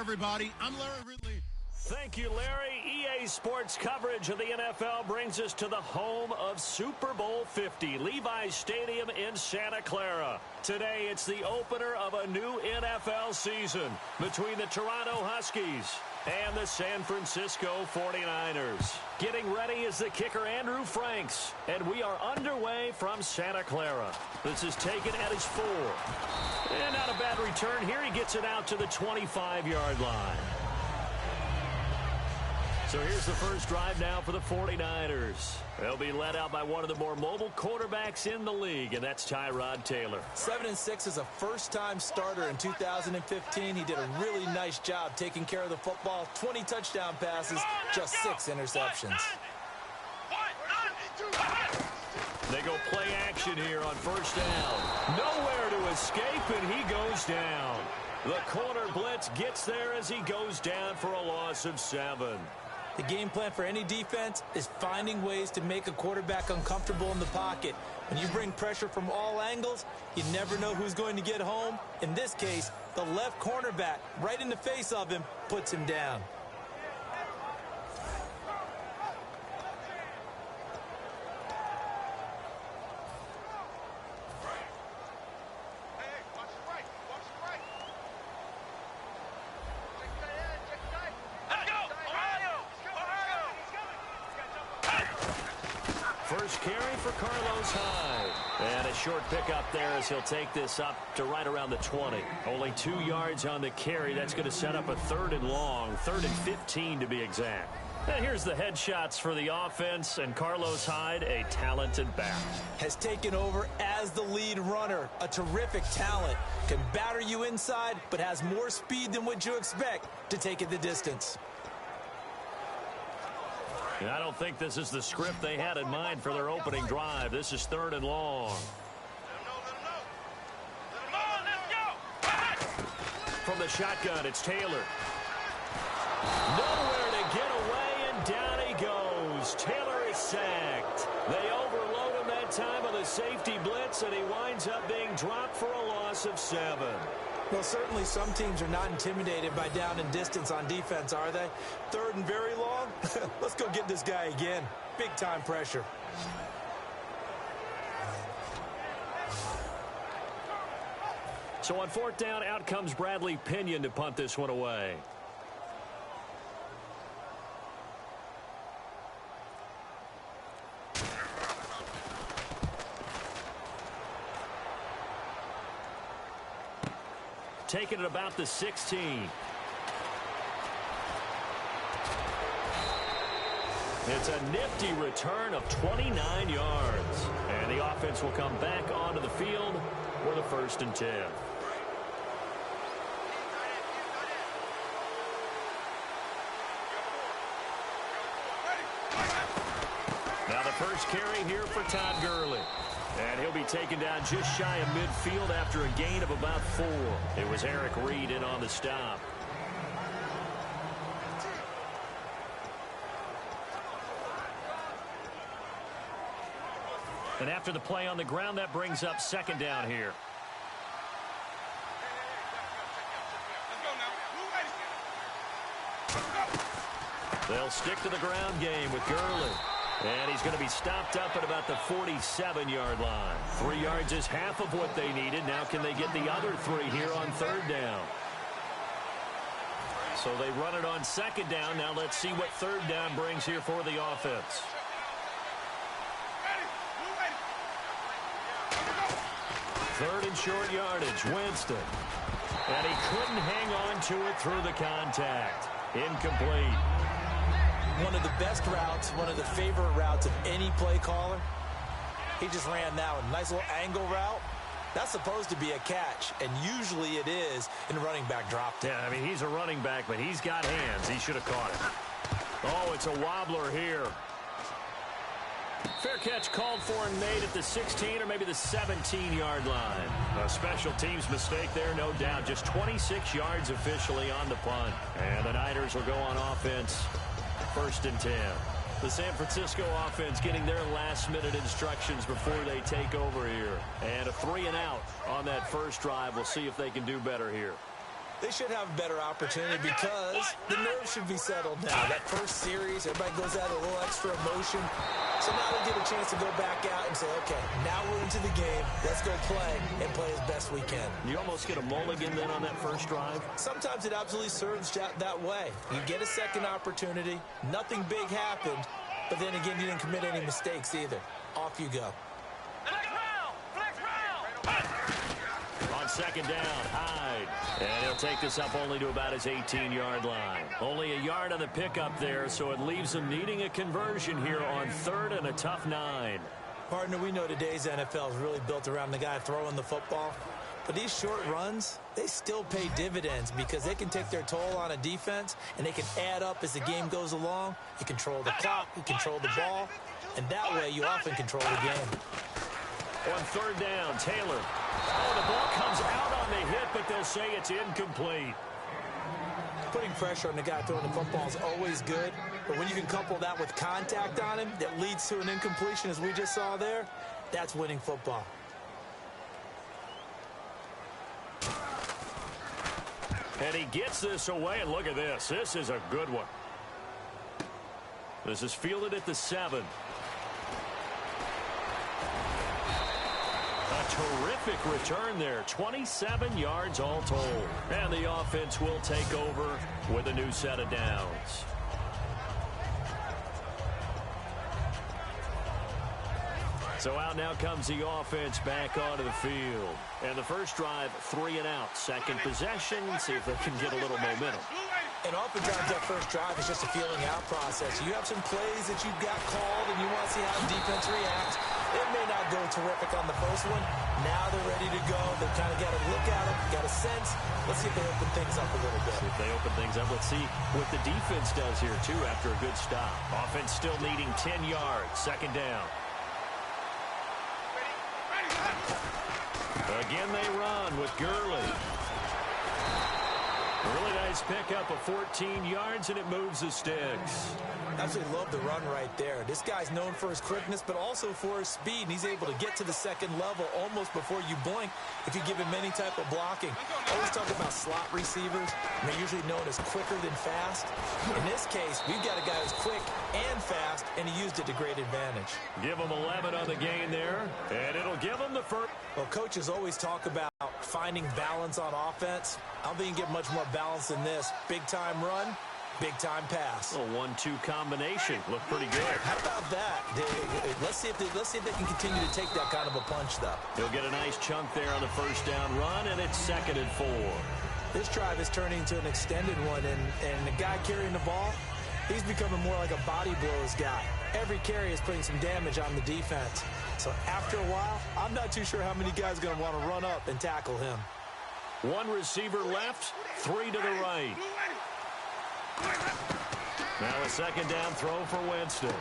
everybody. I'm Larry Ridley. Thank you, Larry. EA Sports coverage of the NFL brings us to the home of Super Bowl 50, Levi's Stadium in Santa Clara. Today, it's the opener of a new NFL season between the Toronto Huskies and the San Francisco 49ers. Getting ready is the kicker, Andrew Franks, and we are underway from Santa Clara. This is taken at his 4. And not a bad return here. He gets it out to the 25-yard line. So here's the first drive now for the 49ers. They'll be led out by one of the more mobile quarterbacks in the league, and that's Tyrod Taylor. 7-6 as a first-time starter in 2015. He did a really nice job taking care of the football. 20 touchdown passes, just 6 interceptions. They go play action here on first down. Nowhere to escape, and he goes down. The corner blitz gets there as he goes down for a loss of 7. The game plan for any defense is finding ways to make a quarterback uncomfortable in the pocket. When you bring pressure from all angles, you never know who's going to get home. In this case, the left cornerback, right in the face of him, puts him down. First carry for Carlos Hyde. And a short pickup there as he'll take this up to right around the 20. Only 2 yards on the carry. That's going to set up a 3rd and long, 3rd and 15 to be exact. And here's the headshots for the offense, and Carlos Hyde, a talented back. Has taken over as the lead runner. A terrific talent. Can batter you inside, but has more speed than what you expect to take it the distance. I don't think this is the script they had in mind for their opening drive. This is 3rd and long. From the shotgun, it's Taylor. Nowhere to get away, and down he goes. Taylor is sacked. They overload him that time with a safety blitz, and he winds up being dropped for a loss of 7. Well, certainly some teams are not intimidated by down and distance on defense, are they? 3rd and very long? Let's go get this guy again. Big-time pressure. So on 4th down, out comes Bradley Pinion to punt this one away. Taking it about the 16. It's a nifty return of 29 yards. And the offense will come back onto the field for the 1st and 10. Now the first carry here for Todd Gurley. And he'll be taken down just shy of midfield after a gain of about 4. It was Eric Reed in on the stop. And after the play on the ground, that brings up 2nd down here. They'll stick to the ground game with Gurley. And he's going to be stopped up at about the 47-yard line. 3 yards is half of what they needed. Now can they get the other 3 here on 3rd down? So they run it on 2nd down. Now let's see what 3rd down brings here for the offense. Third and short yardage, Winston. And he couldn't hang on to it through the contact. Incomplete. One of the best routes, one of the favorite routes of any play caller. He just ran that one. Nice little angle route. That's supposed to be a catch, and usually it is in running back drop. Yeah, I mean, he's a running back, but he's got hands. He should have caught it. Oh, it's a wobbler here. Fair catch called for and made at the 16 or maybe the 17-yard line. A special teams mistake there, no doubt. Just 26 yards officially on the punt. And the Niners will go on offense. 1st and 10. The San Francisco offense getting their last-minute instructions before they take over here. And a 3 and out on that first drive. We'll see if they can do better here. They should have a better opportunity because the nerves should be settled now. That first series, everybody goes out a little extra emotion. So now they get a chance to go back out and say, okay, now we're into the game. Let's go play and play as best we can. You almost get a mulligan then on that first drive? Sometimes it absolutely serves that way. You get a second opportunity. Nothing big happened. But then again, you didn't commit any mistakes either. Off you go. On second down, Hyde. And he'll take this up only to about his 18-yard line. Only a yard on the pickup there, so it leaves him needing a conversion here on third and a tough 9. Partner, we know today's NFL is really built around the guy throwing the football. But these short runs, they still pay dividends because they can take their toll on a defense, and they can add up as the game goes along. You control the clock, you control the ball, and that way you often control the game. On third down, Taylor. Oh, the ball comes out on the hit, but they'll say it's incomplete. Putting pressure on the guy throwing the football is always good, but when you can couple that with contact on him that leads to an incompletion, as we just saw there, that's winning football. And he gets this away, and look at this. This is a good one. This is fielded at the 7. A terrific return there. 27 yards all told. And the offense will take over with a new set of downs. So out now comes the offense back onto the field. And the first drive, 3 and out. Second possession, see if they can get a little momentum. And oftentimes that first drive is just a feeling out process. You have some plays that you've got called and you want to see how the defense reacts. It may not go terrific on the first one. Now they're ready to go. They've kind of got to look at them, got a sense. Let's see if they open things up a little bit. See if they open things up. Let's see what the defense does here, too, after a good stop. Offense still needing 10 yards. Second down. Again, they run with Gurley. Really nice pickup of 14 yards, and it moves the sticks. Absolutely love the run right there. This guy's known for his quickness, but also for his speed. And he's able to get to the second level almost before you blink if you give him any type of blocking. Always talk about slot receivers. They're usually known as quicker than fast. In this case, we've got a guy who's quick and fast, and he used it to great advantage. Give him 11 on the gain there, and it'll give him the first. Well, coaches always talk about finding balance on offense. I don't think you can get much more balance than this. Big-time run, big-time pass. A 1-2 combination. Looked pretty good. How about that? Let's see if they can continue to take that kind of a punch, though. He'll get a nice chunk there on the first down run, and it's 2nd and 4. This drive is turning into an extended one, and the guy carrying the ball, he's becoming more like a body blows guy. Every carry is putting some damage on the defense. So after a while, I'm not too sure how many guys are going to want to run up and tackle him. One receiver left, 3 to the right. Now a second down throw for Winston.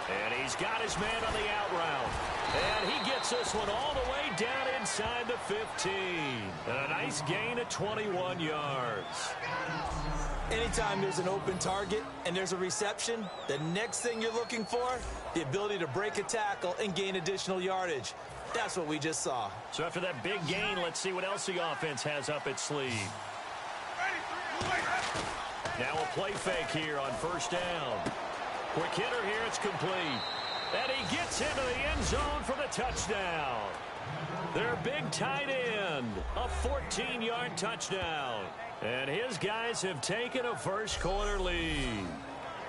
And he's got his man on the out route. And he gets this one all the way down inside the 15. And a nice gain of 21 yards. Anytime there's an open target and there's a reception, the next thing you're looking for, the ability to break a tackle and gain additional yardage. That's what we just saw. So after that big gain, let's see what else the offense has up its sleeve. Now a play fake here on first down. Quick hitter here, it's complete. And he gets into the end zone for the touchdown. Their big tight end, a 14-yard touchdown. And his guys have taken a first-quarter lead.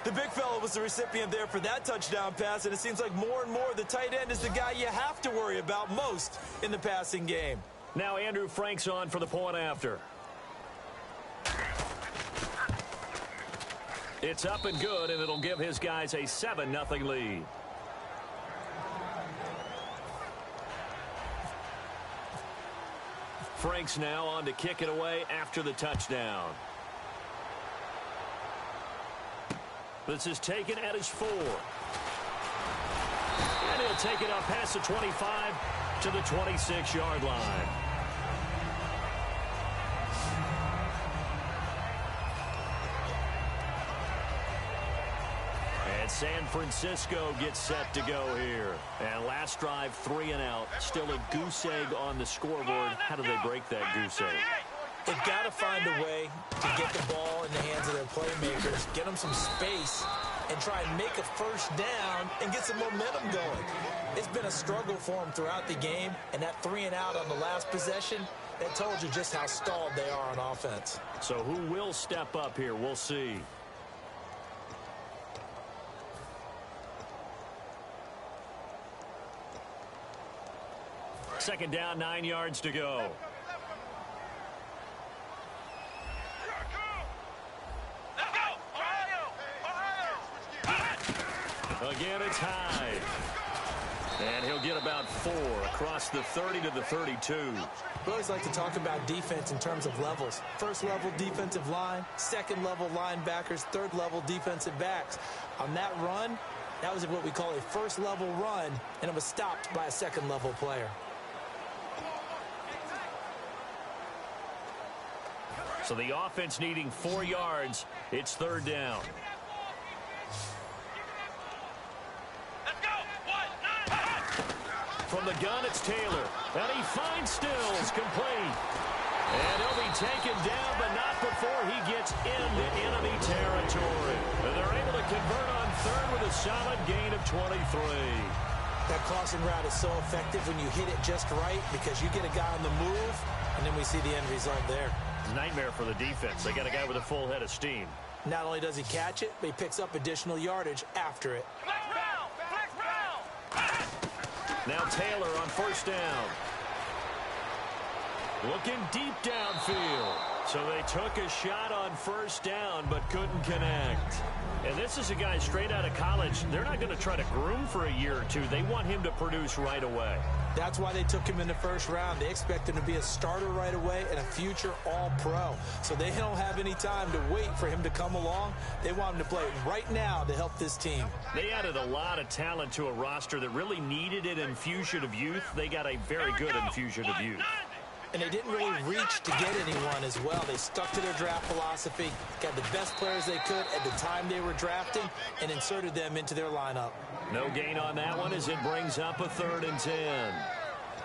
The big fella was the recipient there for that touchdown pass, and it seems like more and more the tight end is the guy you have to worry about most in the passing game. Now Andrew Frank's on for the point after. It's up and good, and it'll give his guys a 7-0 lead. Frank's now on to kick it away after the touchdown. This is taken at his 4. And he'll take it up past the 25 to the 26-yard line. And San Francisco gets set to go here. And last drive, 3 and out. Still a goose egg on the scoreboard. How do they break that goose egg? They've got to find a way to get the ball in the hands of their playmakers, get them some space, and try and make a first down and get some momentum going. It's been a struggle for them throughout the game, and that 3-and-out on the last possession, that told you just how stalled they are on offense. So who will step up here? We'll see. Second down, 9 yards to go. Again, it's high. And he'll get about 4 across the 30 to the 32. We always like to talk about defense in terms of levels. First level defensive line, second level linebackers, third level defensive backs. On that run, that was what we call a first level run, and it was stopped by a second level player. So the offense needing 4 yards. It's third down. From the gun, it's Taylor. And he finds Stills, complete. And he'll be taken down, but not before he gets into enemy territory. And they're able to convert on third with a solid gain of 23. That crossing route is so effective when you hit it just right because you get a guy on the move, and then we see the end result there. It's a nightmare for the defense. They got a guy with a full head of steam. Not only does he catch it, but he picks up additional yardage after it. Now Taylor on first down. Looking deep downfield. So they took a shot on first down but couldn't connect. And this is a guy straight out of college. They're not going to try to groom for a year or two. They want him to produce right away. That's why they took him in the first round. They expect him to be a starter right away and a future all-pro. So they don't have any time to wait for him to come along. They want him to play right now to help this team. They added a lot of talent to a roster that really needed an infusion of youth. They got a very good infusion of youth. And they didn't really reach to get anyone as well. They stuck to their draft philosophy, got the best players they could at the time they were drafting, and inserted them into their lineup. No gain on that one as it brings up a 3rd and 10.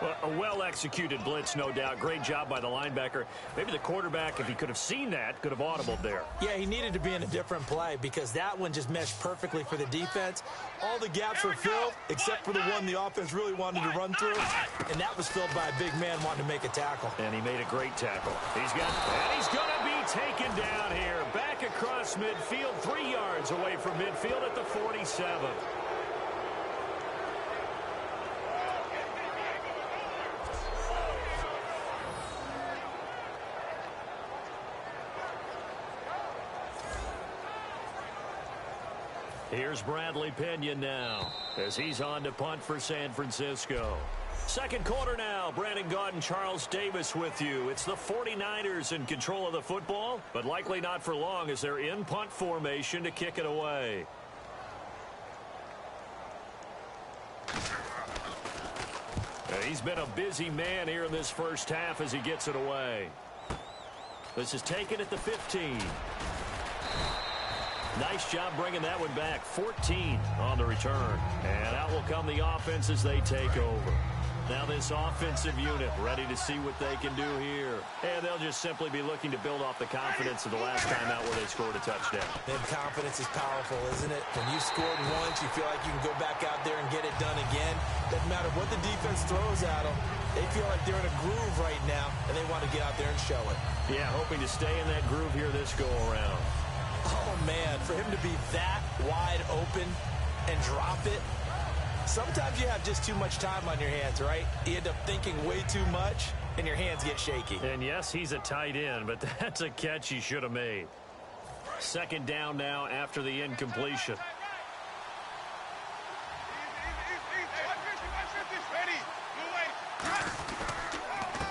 Well, a well-executed blitz, no doubt. Great job by the linebacker. Maybe the quarterback, if he could have seen that, could have audibled there. Yeah, he needed to be in a different play because that one just meshed perfectly for the defense. All the gaps were filled except for the one the offense really wanted to run through, and that was filled by a big man wanting to make a tackle. And he made a great tackle. He's going to be taken down here. Back across midfield, 3 yards away from midfield at the 47. Here's Bradley Pinion now as he's on to punt for San Francisco. Second quarter now. Brandon Gaudin and Charles Davis with you. It's the 49ers in control of the football, but likely not for long as they're in punt formation to kick it away. He's been a busy man here in this first half as he gets it away. This is taken at the 15. Nice job bringing that one back. 14 on the return. And out will come the offense as they take over. Now this offensive unit ready to see what they can do here. And they'll just simply be looking to build off the confidence of the last time out where they scored a touchdown. And confidence is powerful, isn't it? When you've scored once, you feel like you can go back out there and get it done again. Doesn't matter what the defense throws at them. They feel like they're in a groove right now, and they want to get out there and show it. Yeah, hoping to stay in that groove here this go-around. Oh, man, for him to be that wide open and drop it. Sometimes you have just too much time on your hands, right? You end up thinking way too much, and your hands get shaky. And yes, he's a tight end, but that's a catch he should have made. Second down now after the incompletion.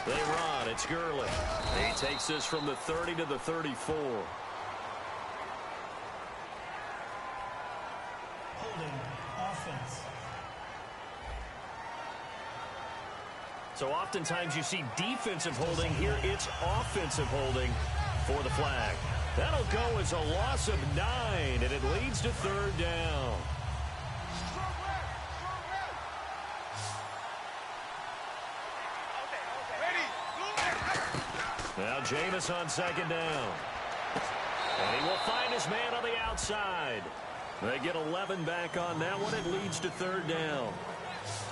They run. It's Gurley. He takes this from the 30 to the 34. Holding offense. So oftentimes you see defensive holding. Here it's offensive holding for the flag. That'll go as a loss of 9, and it leads to third down. Now Jameis on second down. And he will find his man on the outside. They get 11 back on that one. It leads to third down.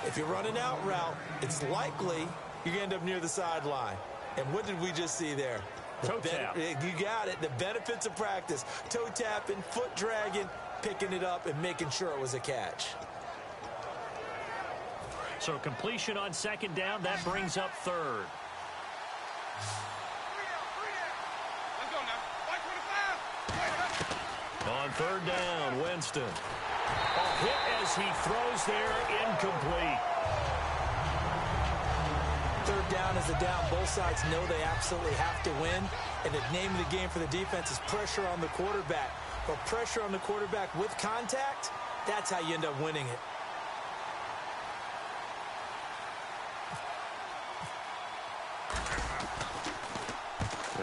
If you're running out route, it's likely you're going to end up near the sideline. And what did we just see there? Toe tap. You got it. The benefits of practice. Toe tapping, foot dragging, picking it up, and making sure it was a catch. So completion on second down. That brings up third. On third down, Winston. A hit as he throws there, incomplete. Third down is a down. Both sides know they absolutely have to win. And the name of the game for the defense is pressure on the quarterback. But pressure on the quarterback with contact, that's how you end up winning it.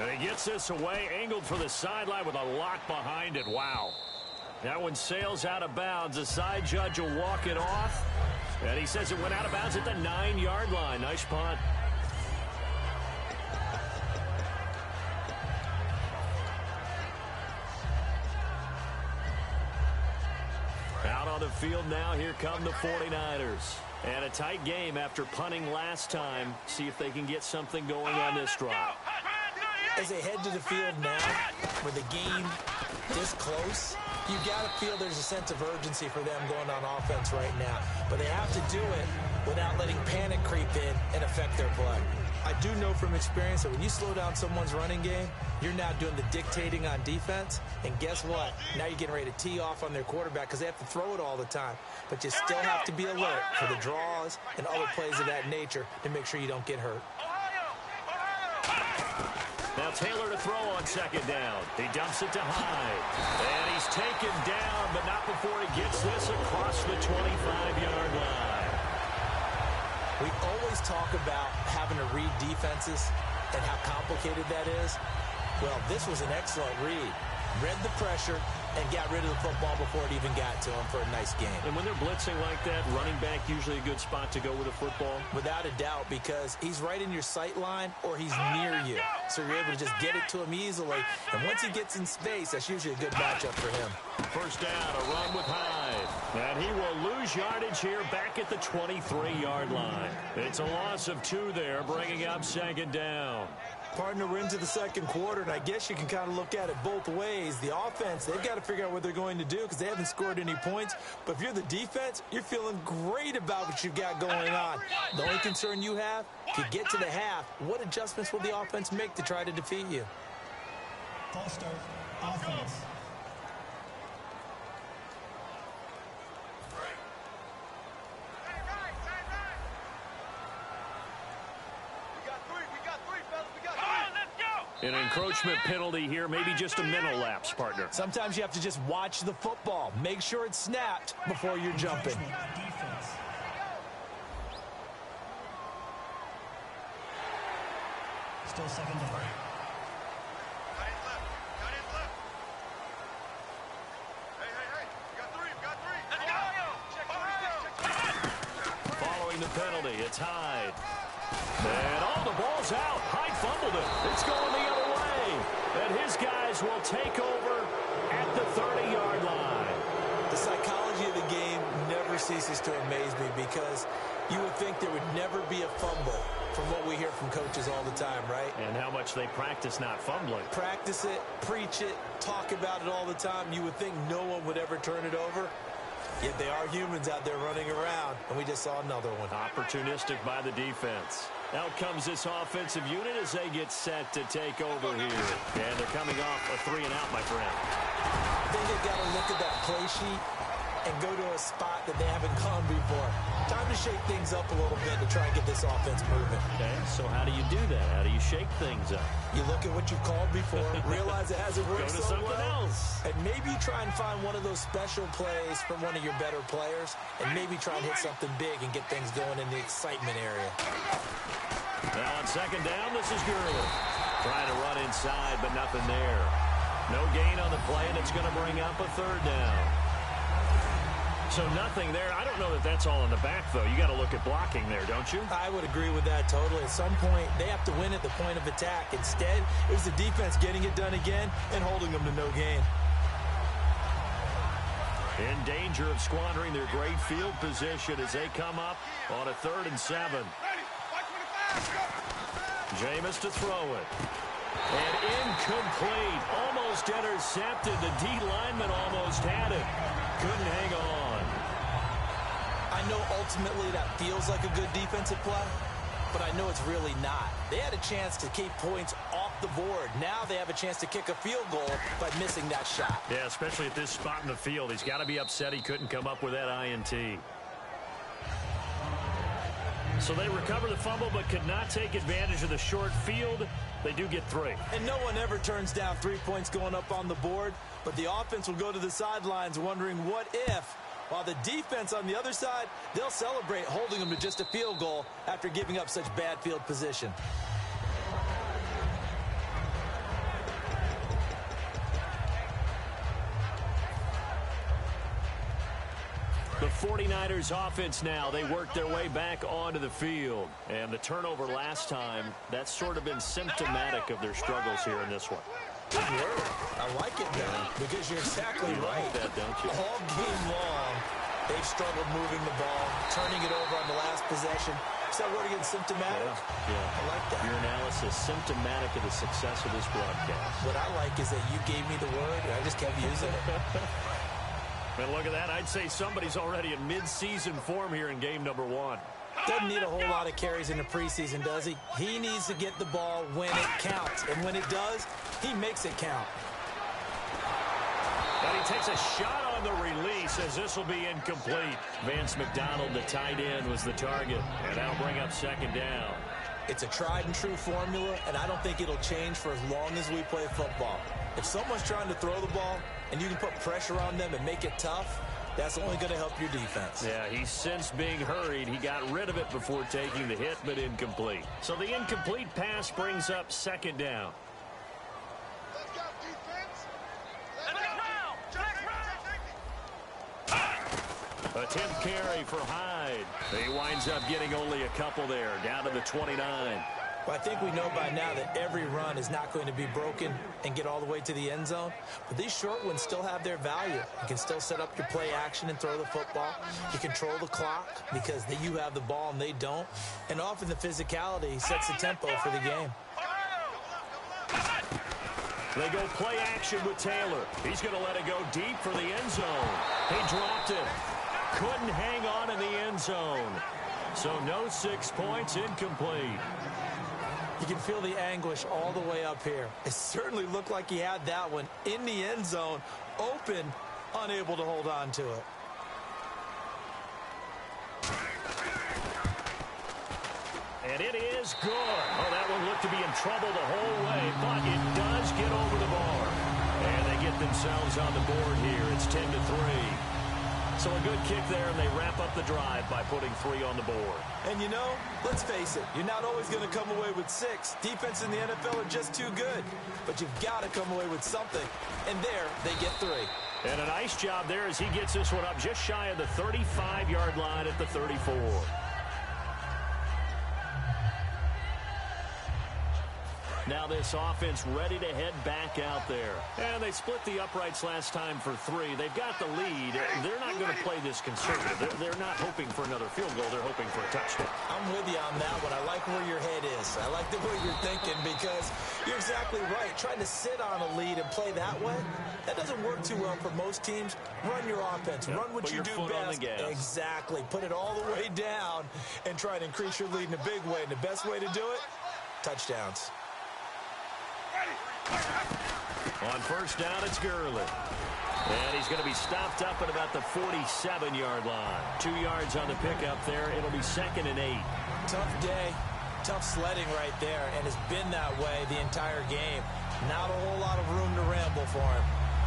And he gets this away, angled for the sideline with a lock behind it. Wow. That one sails out of bounds. The side judge will walk it off. And he says it went out of bounds at the 9-yard line. Nice punt. Out on the field now, here come the 49ers. And a tight game after punting last time. See if they can get something going on this drive. As they head to the field now, with the game this close, you got to feel there's a sense of urgency for them going on offense right now. But they have to do it without letting panic creep in and affect their play. I do know from experience that when you slow down someone's running game, you're now doing the dictating on defense. And guess what? Now you're getting ready to tee off on their quarterback because they have to throw it all the time. But you still have to be alert for the draws and other plays of that nature to make sure you don't get hurt. Now Taylor to throw on second down. He dumps it to Hyde. And he's taken down, but not before he gets this across the 25-yard line. We always talk about having to read defenses and how complicated that is. Well, this was an excellent read. Read the pressure and got rid of the football before it even got to him for a nice game. And when they're blitzing like that, running back usually a good spot to go with a football? Without a doubt, because he's right in your sight line or he's near you. So you're able to just get it to him easily. And once he gets in space, that's usually a good matchup for him. First down, a run with Hyde. And he will lose yardage here back at the 23-yard line. It's a loss of 2 there, bringing up second down. Partner, we're into the second quarter, and I guess you can kind of look at it both ways. The offense, they've got to figure out what they're going to do because they haven't scored any points. But if you're the defense, you're feeling great about what you've got going on. The only concern you have, if you get to the half, what adjustments will the offense make to try to defeat you? False start, offense. An encroachment penalty here, maybe just a mental lapse, partner. Sometimes you have to just watch the football. Make sure it's snapped before you're jumping. Defense. Still second down. Following the penalty, it's Hyde. And all the ball's out. Hyde fumbled it. It's going the other way. And his guys will take over at the 30-yard line. The psychology of the game never ceases to amaze me because you would think there would never be a fumble from what we hear from coaches all the time, right? And how much they practice not fumbling. Practice it, preach it, talk about it all the time. You would think no one would ever turn it over. Yet they are humans out there running around, and we just saw another one. Opportunistic by the defense. Out comes this offensive unit as they get set to take over here. And they're coming off a 3-and-out, my friend. I think they've got to look at that play sheet and go to a spot that they haven't gone before. Time to shake things up a little bit to try and get this offense moving. Okay, so how do you do that? How do you shake things up? You look at what you've called before, realize it hasn't worked Go to so something well, else. and maybe try and find one of those special plays from one of your better players, and maybe try and hit something big and get things going in the excitement area. Now on second down, this is Gurley. Trying to run inside, but nothing there. No gain on the play, and it's going to bring up a third down. So nothing there. I don't know that that's all in the back, though. You got to look at blocking there, don't you? I would agree with that totally. At some point, they have to win at the point of attack. Instead, it was the defense getting it done again and holding them to no gain. In danger of squandering their great field position as they come up on a 3rd and 7. Jameis to throw it. And incomplete. Almost intercepted. The D lineman almost had it. Couldn't hang on. I know ultimately that feels like a good defensive play, but I know it's really not. They had a chance to keep points off the board. Now they have a chance to kick a field goal by missing that shot. Yeah, especially at this spot in the field. He's got to be upset he couldn't come up with that INT. So they recover the fumble but could not take advantage of the short field. They do get 3. And no one ever turns down 3 points going up on the board, but the offense will go to the sidelines wondering what if, while the defense on the other side, they'll celebrate holding them to just a field goal after giving up such bad field position. The 49ers offense now, they work their way back onto the field. And the turnover last time, that's sort of been symptomatic of their struggles here in this one. Good word. I like it now because you're exactly right. Like that, don't you? All game long, they've struggled moving the ball, turning it over on the last possession. Is that word again, symptomatic? Yeah. I like that. Your analysis, symptomatic of the success of this broadcast. What I like is that you gave me the word, and I just kept using it. And look at that. I'd say somebody's already in mid-season form here in game number 1. Doesn't need a whole lot of carries in the preseason, does he? He needs to get the ball when it counts. And when it does, he makes it count. And he takes a shot on the release as this will be incomplete. Vance McDonald, the tight end, was the target. And that'll bring up 2nd down. It's a tried-and-true formula, and I don't think it'll change for as long as we play football. If someone's trying to throw the ball and you can put pressure on them and make it tough, that's only going to help your defense. Yeah, he's since being hurried. He got rid of it before taking the hit, but incomplete. So the incomplete pass brings up 2nd down. Let's go, defense. A 10th carry for Hyde. He winds up getting only a couple there, down to the 29. Well, I think we know by now that every run is not going to be broken and get all the way to the end zone. But these short ones still have their value. You can still set up your play action and throw the football. You control the clock because you have the ball and they don't. And often the physicality sets the tempo for the game. They go play action with Taylor. He's going to let it go deep for the end zone. He dropped it. Couldn't hang on in the end zone. So no 6 points, incomplete. You can feel the anguish all the way up here. It certainly looked like he had that one in the end zone, open, unable to hold on to it. And it is good. Oh, that one looked to be in trouble the whole way, but it does get over the bar. And they get themselves on the board here. It's 10-3. So a good kick there, and they wrap up the drive by putting 3 on the board. And you know, let's face it, you're not always going to come away with 6. Defense in the NFL are just too good. But you've got to come away with something. And there, they get 3. And a nice job there as he gets this one up just shy of the 35-yard line at the 34. Now this offense ready to head back out there. And they split the uprights last time for 3. They've got the lead. They're not going to play this conservative. They're not hoping for another field goal. They're hoping for a touchdown. I'm with you on that one. I like where your head is. I like the way you're thinking because you're exactly right. Trying to sit on a lead and play that way, that doesn't work too well for most teams. Run your offense. Yep. Run what Put you your do foot best. on the gas. Exactly. Put it all the way down and try to increase your lead in a big way. And the best way to do it, touchdowns. On first down, it's Gurley. And he's going to be stopped up at about the 47-yard line. 2 yards on the pickup there. It'll be 2nd and 8. Tough day. Tough sledding right there. And it's been that way the entire game. Not a whole lot of room to ramble for him.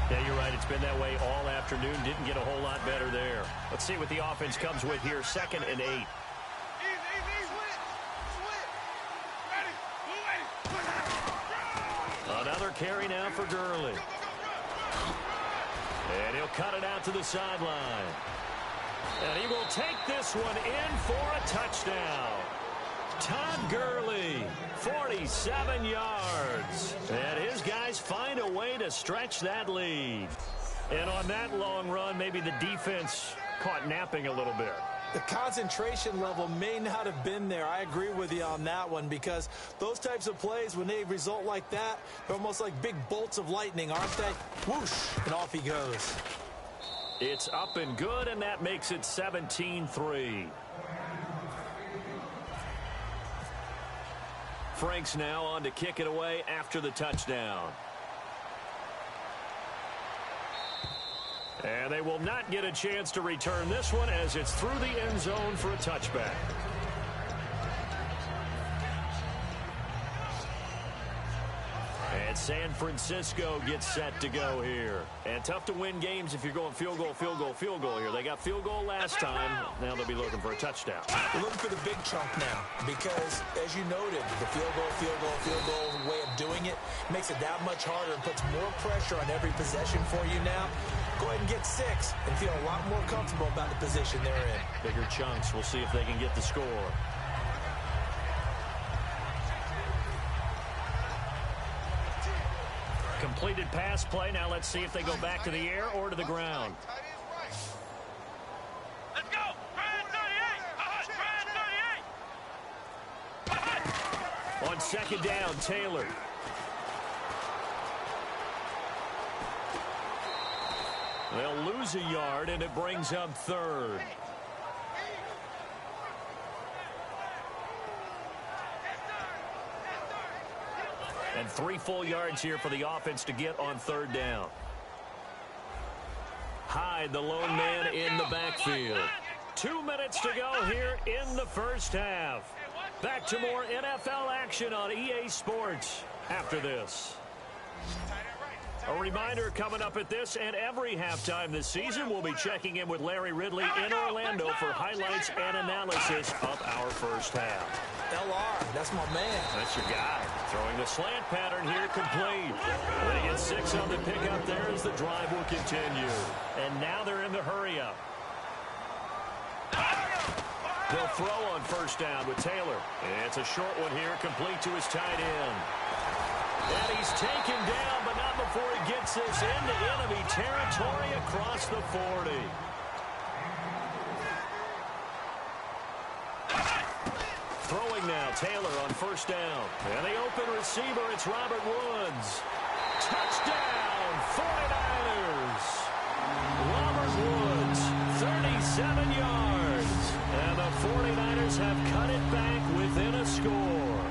Yeah, you're right. It's been that way all afternoon. Didn't get a whole lot better there. Let's see what the offense comes with here. 2nd and 8. Another carry now for Gurley. And he'll cut it out to the sideline. And he will take this one in for a touchdown. Todd Gurley, 47 yards. And his guys find a way to stretch that lead. And on that long run, maybe the defense caught napping a little bit. The concentration level may not have been there. I agree with you on that one, because those types of plays, when they result like that, they're almost like big bolts of lightning, aren't they? Whoosh, and off he goes. It's up and good, and that makes it 17-3. Frank's now on to kick it away after the touchdown. And they will not get a chance to return this one, as it's through the end zone for a touchback. And San Francisco gets set to go here. And tough to win games if you're going field goal, field goal, field goal here. They got field goal last time. Now they'll be looking for a touchdown. They're looking for the big chunk now, because, as you noted, the field goal way of doing it makes it that much harder and puts more pressure on every possession for you now. Go ahead and get 6 and feel a lot more comfortable about the position they're in. Bigger chunks. We'll see if they can get the score. Completed pass play. Now let's see if they go back to the air or to the ground. Let's go! Brand 38! On second down, Taylor. They'll lose a yard, and it brings up third. And 3 full yards here for the offense to get on third down. Hyde, the lone man in the backfield. 2 minutes to go here in the first half. Back to more NFL action on EA Sports after this. A reminder, coming up at this and every halftime this season, we'll be checking in with Larry Ridley in Orlando for highlights and analysis of our first half. LR, that's my man. That's your guy. Throwing the slant pattern here, complete. They get 6 on the pickup there as the drive will continue. And now they're in the hurry-up. They'll throw on first down with Taylor. It's a short one here, complete to his tight end. And he's taken down, but not before he gets this into enemy territory across the 40. Throwing now, Taylor on first down. And the open receiver, it's Robert Woods. Touchdown, 49ers. Robert Woods, 37 yards. And the 49ers have cut it back within a score.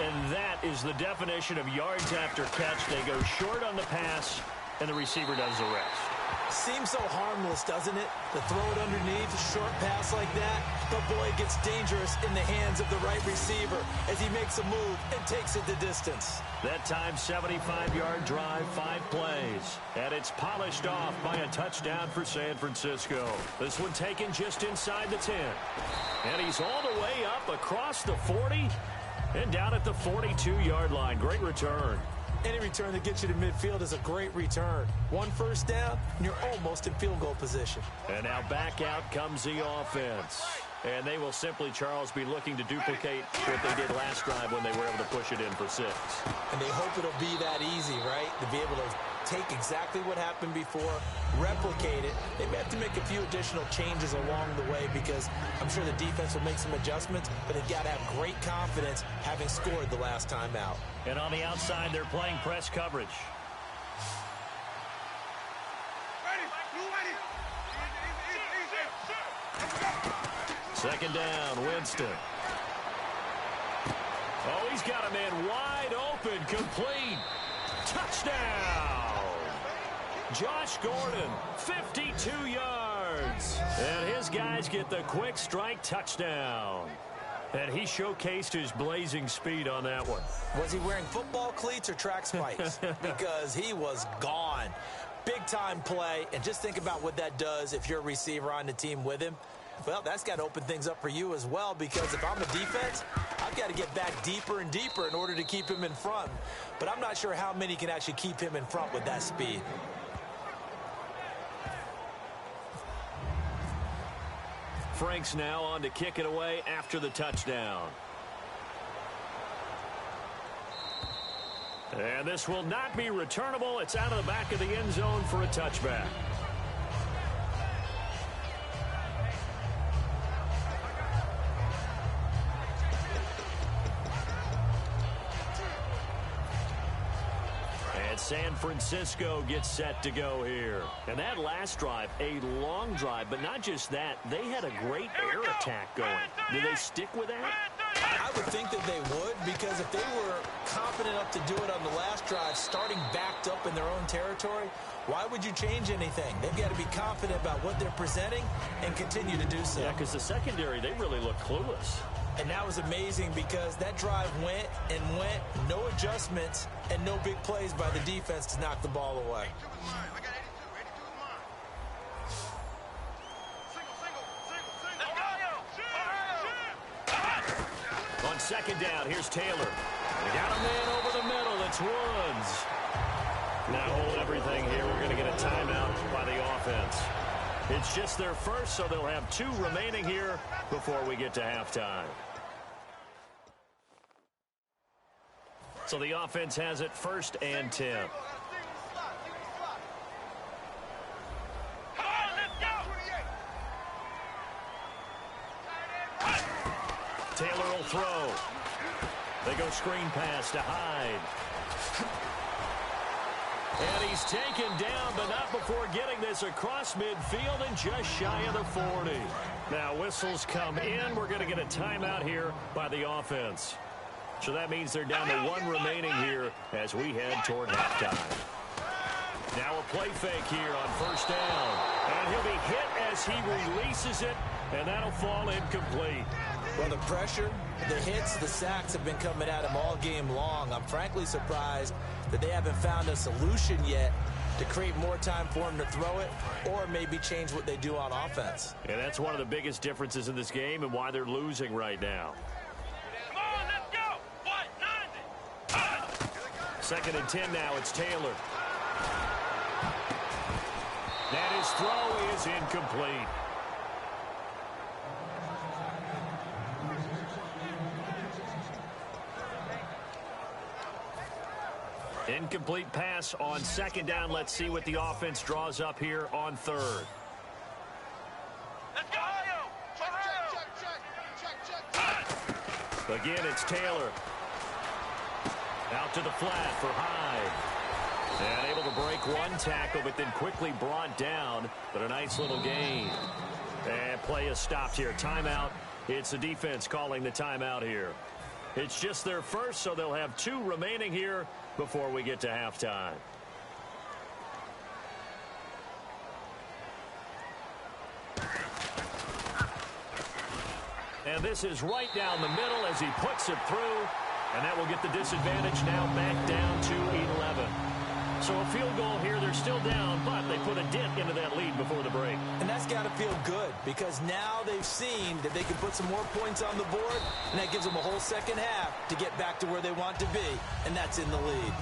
And that is the definition of yards after catch. They go short on the pass, and the receiver does the rest. Seems so harmless, doesn't it? To throw it underneath, a short pass like that. But boy, it gets dangerous in the hands of the right receiver as he makes a move and takes it the distance. That time, 75-yard drive, 5 plays. And it's polished off by a touchdown for San Francisco. This one taken just inside the 10. And he's all the way up across the 40 and down at the 42-yard line. Great return. Any return that gets you to midfield is a great return. 1 first down, and you're almost in field goal position. And now back out comes the offense. And they will simply, Charles, be looking to duplicate what they did last drive when they were able to push it in for 6. And they hope it'll be that easy, right? To be able to take exactly what happened before, replicate it. They may have to make a few additional changes along the way, because I'm sure the defense will make some adjustments, but they've got to have great confidence having scored the last time out. And on the outside, they're playing press coverage. Second down, Winston. Oh, he's got a man wide open, complete. Touchdown! Josh Gordon, 52 yards. And his guys get the quick strike touchdown. And he showcased his blazing speed on that one. Was he wearing football cleats or track spikes? Because he was gone. Big-time play, and just think about what that does if you're a receiver on the team with him. Well, that's got to open things up for you as well, because if I'm a defense, I've got to get back deeper and deeper in order to keep him in front. But I'm not sure how many can actually keep him in front with that speed. Franks now on to kick it away after the touchdown. And this will not be returnable. It's out of the back of the end zone for a touchback. And San Francisco gets set to go here. And that last drive, a long drive, but not just that. They had a great air attack going. Do they stick with that? I would think that they would, because if they were confident enough to do it on the last drive, starting backed up in their own territory, why would you change anything? They've got to be confident about what they're presenting and continue to do so. Yeah, because the secondary, they really look clueless. And that was amazing because that drive went and went, no adjustments, and no big plays by the defense to knock the ball away. On second down, here's Taylor. They got a man over the middle. It's Woods. Now hold everything here. We're going to get a timeout by the offense. It's just their first, so they'll have 2 remaining here before we get to halftime. So the offense has it 1st and 10. Taylor will throw. They go screen pass to Hyde. And he's taken down, but not before getting this across midfield and just shy of the 40. Now whistles come in. We're going to get a timeout here by the offense. So that means they're down to 1 remaining here as we head toward halftime. Now a play fake here on 1st down. And he'll be hit as he releases it, and that'll fall incomplete. Well, the pressure, the hits, the sacks have been coming at him all game long. I'm frankly surprised that they haven't found a solution yet to create more time for him to throw it or maybe change what they do on offense. And that's one of the biggest differences in this game and why they're losing right now. 2nd and 10 now. It's Taylor. And his throw is incomplete. Incomplete pass on 2nd down. Let's see what the offense draws up here on 3rd. Let's go. Again, it's Taylor. Out to the flat for Hyde. And able to break 1 tackle, but then quickly brought down. But a nice little gain. And play is stopped here. Timeout. It's the defense calling the timeout here. It's just their first, so they'll have 2 remaining here before we get to halftime. And this is right down the middle as he puts it through. And that will get the disadvantage now back down to 11. So a field goal here. They're still down, but they put a dent into that lead before the break. And that's got to feel good because now they've seen that they can put some more points on the board, and that gives them a whole second half to get back to where they want to be, and that's in the lead.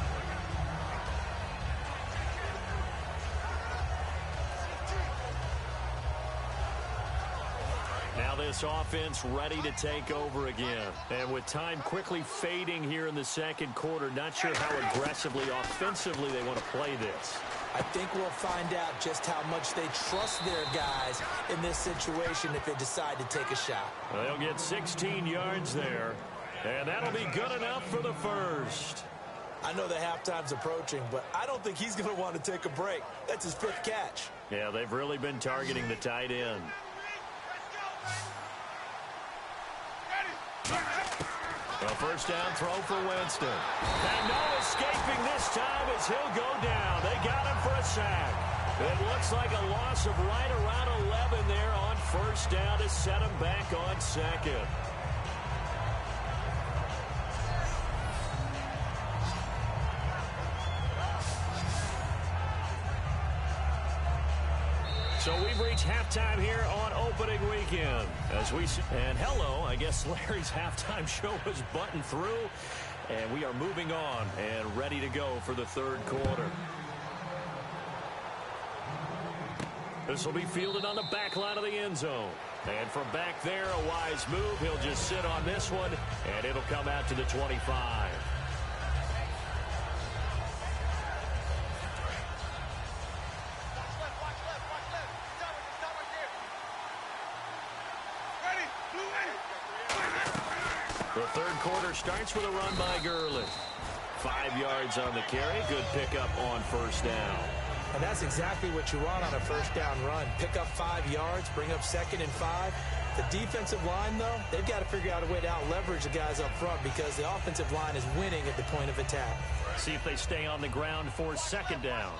Now this offense ready to take over again. And with time quickly fading here in the 2nd quarter, not sure how aggressively, offensively they want to play this. I think we'll find out just how much they trust their guys in this situation if they decide to take a shot. They'll get 16 yards there, and that'll be good enough for the first. I know the halftime's approaching, but I don't think he's going to want to take a break. That's his 5th catch. Yeah, they've really been targeting the tight end. A 1st down throw for Winston. And no escaping this time as he'll go down. They got him for a sack. It looks like a loss of right around 11 there on 1st down to set him back on 2nd. So we've reached halftime here on opening weekend. And hello, I guess Larry's halftime show was buttoned through. And we are moving on and ready to go for the 3rd quarter. This will be fielded on the back line of the end zone. And from back there, a wise move. He'll just sit on this one, and it'll come out to the 25. The third quarter starts with a run by Gurley. 5 yards on the carry. Good pickup on first down. And that's exactly what you want on a first down run. Pick up 5 yards, bring up 2nd and 5. The defensive line, though, they've got to figure out a way to out-leverage the guys up front because the offensive line is winning at the point of attack. See if they stay on the ground for 2nd down.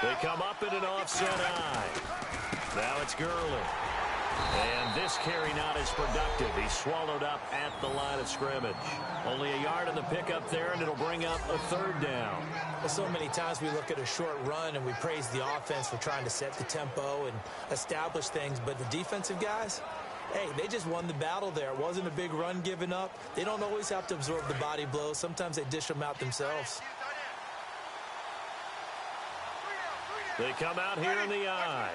They come up in an offset eye. Now it's Gurley. And this carry not as productive. He's swallowed up at the line of scrimmage. Only a yard on the pickup there, and it'll bring up a 3rd down. Well, so many times we look at a short run and we praise the offense for trying to set the tempo and establish things, but the defensive guys, hey, they just won the battle there. It wasn't a big run given up. They don't always have to absorb the body blows. Sometimes they dish them out themselves. They come out here in the eye.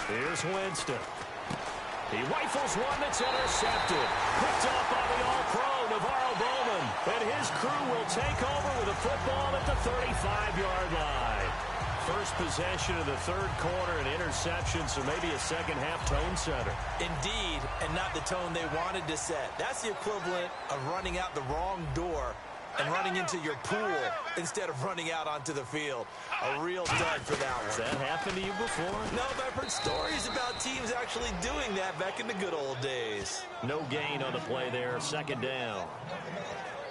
Here's Winston. He rifles one that's intercepted. Picked off by the all-pro Navarro Bowman. And his crew will take over with a football at the 35-yard line. First possession of the third quarter, an interception, so maybe a second-half tone setter. Indeed, and not the tone they wanted to set. That's the equivalent of running out the wrong door and running into your pool instead of running out onto the field. A real dud for that one. Has that happened to you before? No, but I've heard stories about teams actually doing that back in the good old days. No gain on the play there, 2nd down.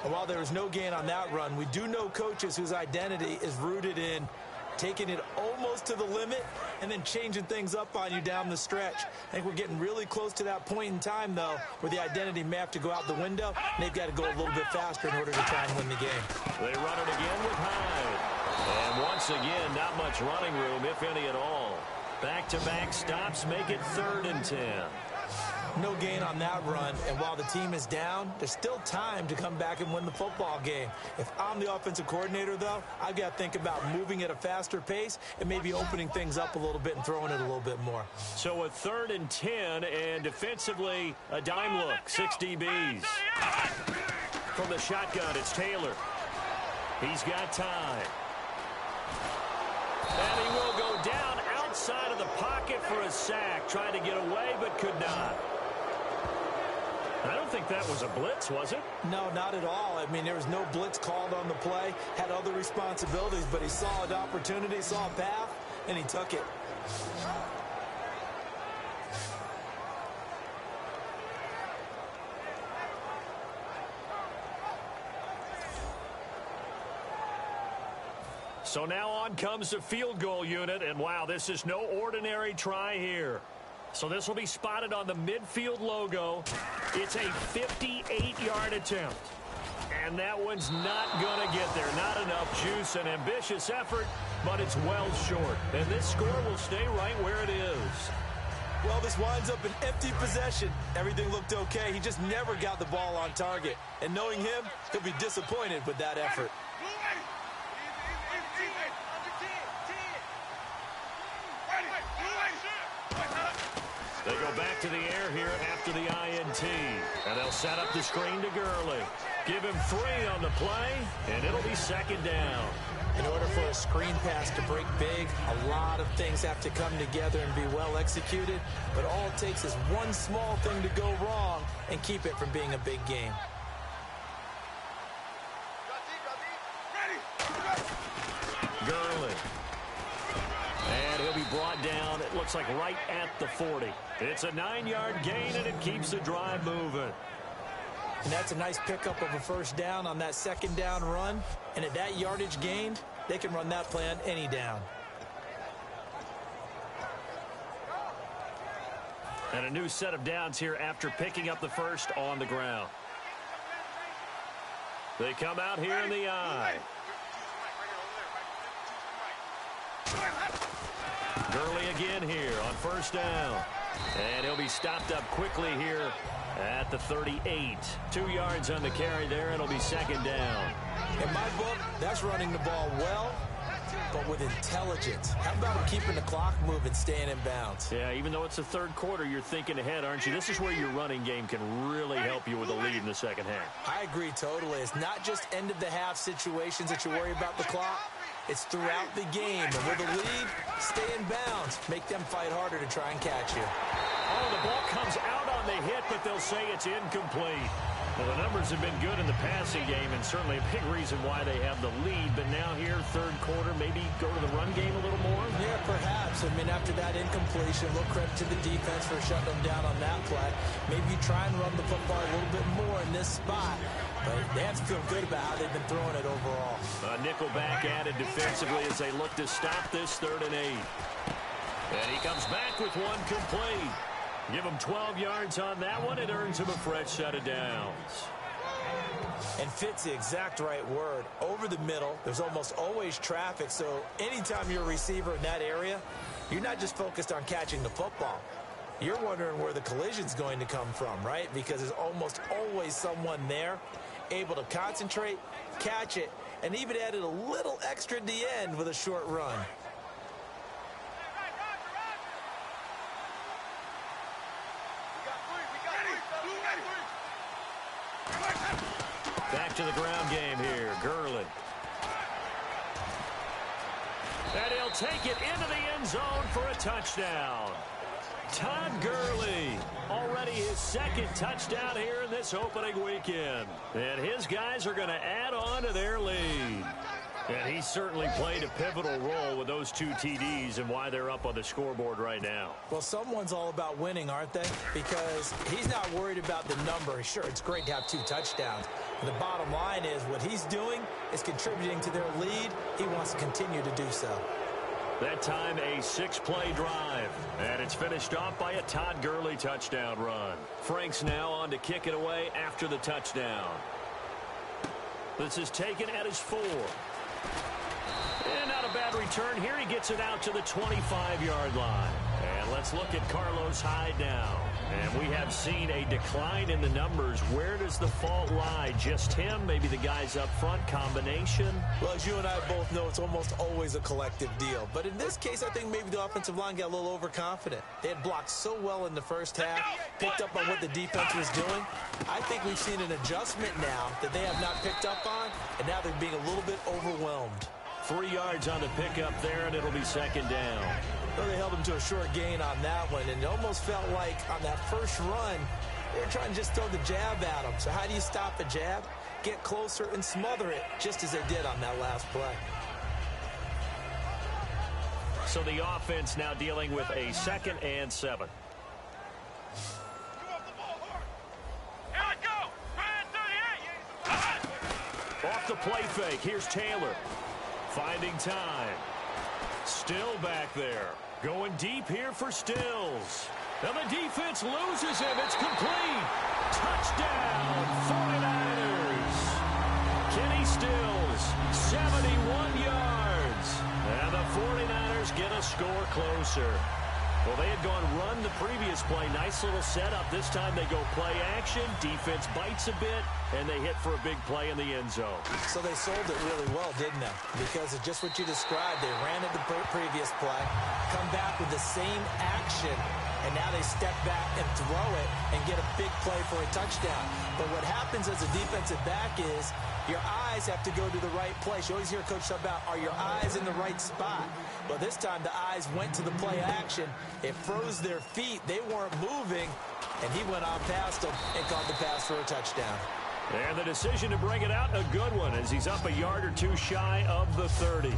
And while there was no gain on that run, we do know coaches whose identity is rooted in taking it almost to the limit and then changing things up on you down the stretch. I think we're getting really close to that point in time, though, where the identity may have to go out the window, and they've got to go a little bit faster in order to try and win the game. They run it again with Hyde. And once again, not much running room, if any at all. Back-to-back stops make it 3rd and 10. No gain on that run, and while the team is down, there's still time to come back and win the football game. If I'm the offensive coordinator, though, I've got to think about moving at a faster pace and maybe opening things up a little bit and throwing it a little bit more. So a 3rd and 10, and defensively, a dime look, 6 DBs. From the shotgun, it's Taylor. He's got time. And he will go down outside of the pocket for a sack, trying to get away but could not. I don't think that was a blitz, was it? No, not at all. I mean, there was no blitz called on the play, had other responsibilities, but he saw an opportunity, saw a path, and he took it. So now on comes the field goal unit, and wow, this is no ordinary try here. So this will be spotted on the midfield logo. It's a 58-yard attempt. And that one's not going to get there. Not enough juice, an ambitious effort, but it's well short. And this score will stay right where it is. Well, this winds up an empty possession. Everything looked okay. He just never got the ball on target. And knowing him, he'll be disappointed with that effort. They go back to the air here after the INT. And they'll set up the screen to Gurley. Give him 3 on the play, and it'll be 2nd down. In order for a screen pass to break big, a lot of things have to come together and be well executed. But all it takes is one small thing to go wrong and keep it from being a big game. Gurley. And he'll be brought down, it looks like right at the 40. It's a 9-yard gain, and it keeps the drive moving. And that's a nice pickup of a first down on that 2nd down run. And at that yardage gained, they can run that play on any down. And a new set of downs here after picking up the first on the ground. They come out here in the eye. Gurley again here on first down. And he'll be stopped up quickly here at the 38. 2 yards on the carry there. It'll be 2nd down. In my book, that's running the ball well but with intelligence. How about him keeping the clock moving, staying in bounds? Yeah, even though it's the third quarter, you're thinking ahead, aren't you? This is where your running game can really help you with a lead in the second half. I agree totally. It's not just end-of-the-half situations that you worry about the clock. It's throughout the game. And with a lead, stay in bounds. Make them fight harder to try and catch you. Oh, the ball comes out on the hit, but they'll say it's incomplete. Well, the numbers have been good in the passing game, and certainly a big reason why they have the lead. But now here, third quarter, maybe go to the run game a little more? Yeah, perhaps. I mean, after that incompletion, a little credit to the defense for shutting them down on that play. Maybe you try and run the football a little bit more in this spot. But they have to feel good about how they've been throwing it overall. Nickelback added defensively as they look to stop this 3rd and 8. And he comes back with one complete. Give him 12 yards on that one. It earns him a fresh set of downs. And fits the exact right word. Over the middle, there's almost always traffic. So anytime you're a receiver in that area, you're not just focused on catching the football. You're wondering where the collision's going to come from, right? Because there's almost always someone there able to concentrate, catch it, and even added a little extra at the end with a short run. Back to the ground game here. Gurley. And he'll take it into the end zone for a touchdown. Todd Gurley, already his 2nd touchdown here in this opening weekend. And his guys are going to add on to their lead. And he certainly played a pivotal role with those 2 TDs and why they're up on the scoreboard right now. Well, someone's all about winning, aren't they? Because he's not worried about the number. Sure, it's great to have 2 touchdowns. But the bottom line is what he's doing is contributing to their lead. He wants to continue to do so. That time a 6-play drive. And it's finished off by a Todd Gurley touchdown run. Frank's now on to kick it away after the touchdown. This is taken at his 4. And not a bad return here. He gets it out to the 25-yard line. And let's look at Carlos Hyde now. And we have seen a decline in the numbers. Where does the fault lie? Just him? Maybe the guys up front? Combination? Well, as you and I both know, it's almost always a collective deal. But in this case, I think maybe the offensive line got a little overconfident. They had blocked so well in the first half, picked up on what the defense was doing. I think we've seen an adjustment now that they have not picked up on, and now they're being a little bit overwhelmed. 3 yards on the pickup there, and it'll be 2nd down. Well, they held him to a short gain on that one, and it almost felt like on that first run, they were trying to just throw the jab at him. So how do you stop a jab? Get closer and smother it, just as they did on that last play. So the offense now dealing with a 2nd and 7. Off the play fake, here's Taylor. Finding time. Still back there. Going deep here for Stills. And the defense loses him. It's complete. Touchdown, 49ers. Kenny Stills, 71 yards. And the 49ers get a score closer. Well, they had gone run the previous play. Nice little setup. This time they go play action. Defense bites a bit, and they hit for a big play in the end zone. So they sold it really well, didn't they? Because of just what you described. They ran at the previous play, come back with the same action, and now they step back and throw it and get a big play for a touchdown. But what happens as a defensive back is your eyes have to go to the right place. You always hear Coach talk about, are your eyes in the right spot? Well, this time the eyes went to the play action. It froze their feet. They weren't moving, and he went on past them and caught the pass for a touchdown. And the decision to bring it out, a good one, as he's up a yard or two shy of the 30.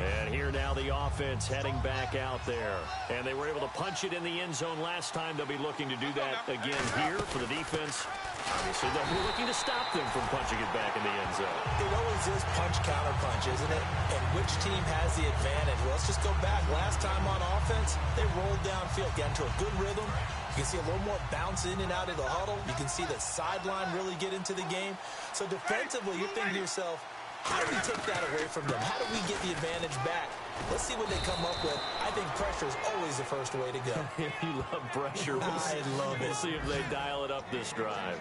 And here now the offense heading back out there. And they were able to punch it in the end zone last time. They'll be looking to do that again here for the defense. Obviously, they'll be looking to stop them from punching it back in the end zone. It always is punch-counter-punch, isn't it? And which team has the advantage? Well, let's just go back. Last time on offense, they rolled downfield, got into a good rhythm. You can see a little more bounce in and out of the huddle. You can see the sideline really get into the game. So defensively, you're thinking to yourself, how do we take that away from them? How do we get the advantage back? Let's see what they come up with. I think pressure is always the first way to go. You love pressure. I love it. We'll see if they dial it up this drive.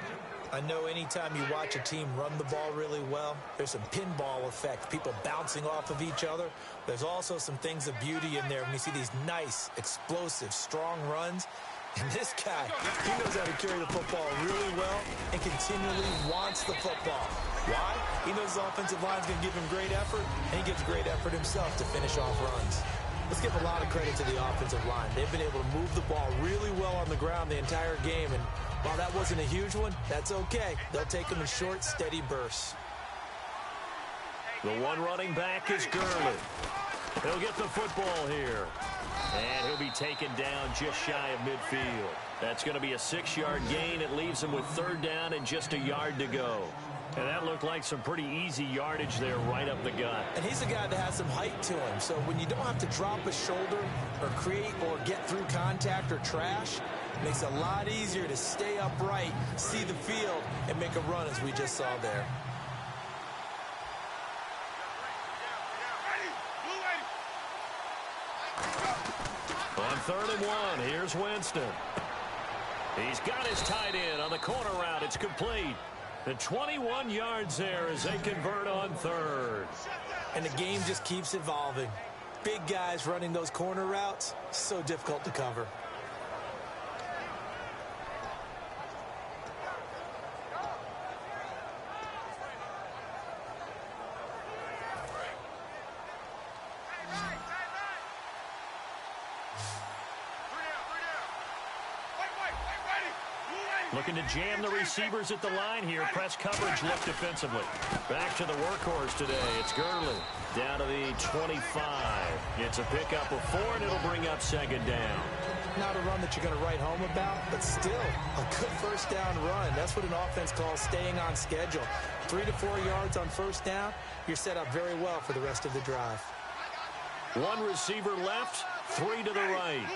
I know anytime you watch a team run the ball really well, there's some pinball effect, people bouncing off of each other. There's also some things of beauty in there when you see these nice, explosive, strong runs. And this guy, he knows how to carry the football really well and continually wants the football. Why? He knows his offensive line is going to give him great effort, and he gives great effort himself to finish off runs. Let's give a lot of credit to the offensive line. They've been able to move the ball really well on the ground the entire game, and while that wasn't a huge one, that's okay. They'll take them in short, steady bursts. The one running back is Gurley. He'll get the football here. And he'll be taken down just shy of midfield. That's going to be a 6-yard gain. It leaves him with third down and just a yard to go. And that looked like some pretty easy yardage there right up the gut. And he's a guy that has some height to him. So when you don't have to drop a shoulder or create or get through contact or trash, it makes it a lot easier to stay upright, see the field, and make a run as we just saw there. On 3rd and 1, here's Winston. He's got his tight end on the corner route. It's complete. The 21 yards there as they convert on 3rd. And the game just keeps evolving. Big guys running those corner routes, so difficult to cover. Looking to jam the receivers at the line here. Press coverage look defensively. Back to the workhorse today. It's Gurley. Down to the 25. It's a pickup of 4, and it'll bring up 2nd down. Not a run that you're going to write home about, but still a good first down run. That's what an offense calls staying on schedule. 3 to 4 yards on first down. You're set up very well for the rest of the drive. One receiver left, 3 to the right.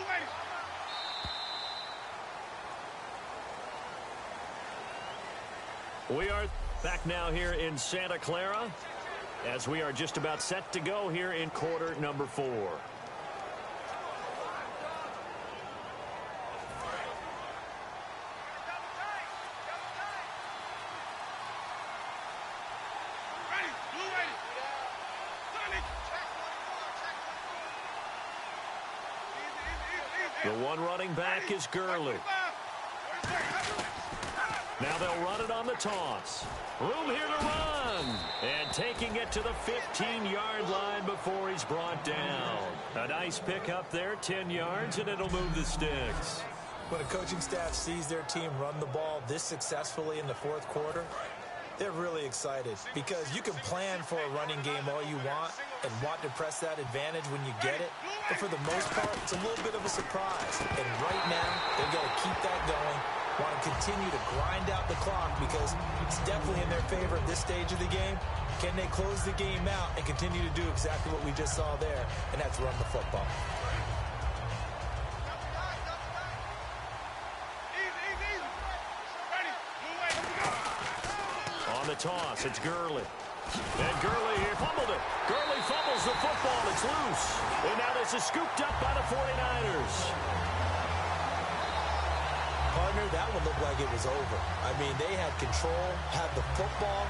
We are back now here in Santa Clara as we are just about set to go here in quarter number 4. The one running back is Gurley. Now they'll run it on the toss. Room here to run. And taking it to the 15-yard line before he's brought down. A nice pickup there, 10 yards, and it'll move the sticks. When a coaching staff sees their team run the ball this successfully in the 4th quarter, they're really excited because you can plan for a running game all you want and want to press that advantage when you get it. But for the most part, it's a little bit of a surprise. And right now, they've got to keep that going. Want to continue to grind out the clock because it's definitely in their favor at this stage of the game. Can they close the game out and continue to do exactly what we just saw there, and that's run the football. On the toss, it's Gurley. And Gurley here fumbled it. Gurley fumbles the football. It's loose. And now this is scooped up by the 49ers. Partner, that one looked like it was over. I mean, they had control, had the football,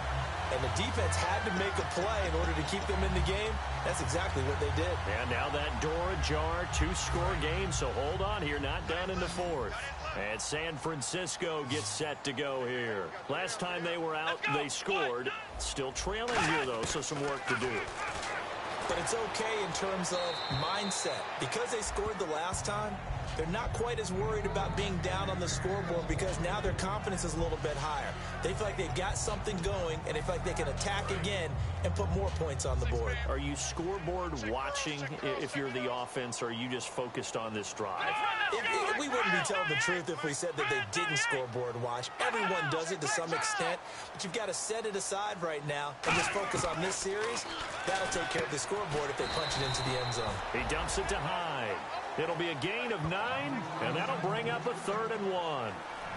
and the defense had to make a play in order to keep them in the game. That's exactly what they did. And now that door ajar, 2-score game, so hold on here, not done in the 4th. And San Francisco gets set to go here. Last time they were out, they scored. Still trailing here, though, so some work to do. But it's okay in terms of mindset. Because they scored the last time, they're not quite as worried about being down on the scoreboard because now their confidence is a little bit higher. They feel like they've got something going, and they feel like they can attack again and put more points on the board. Are you scoreboard watching if you're the offense, or are you just focused on this drive? We wouldn't be telling the truth if we said that they didn't scoreboard watch. Everyone does it to some extent, but you've got to set it aside right now and just focus on this series. That'll take care of the scoreboard if they punch it into the end zone. He dumps it to Hyde. It'll be a gain of 9, and that'll bring up a 3rd and 1.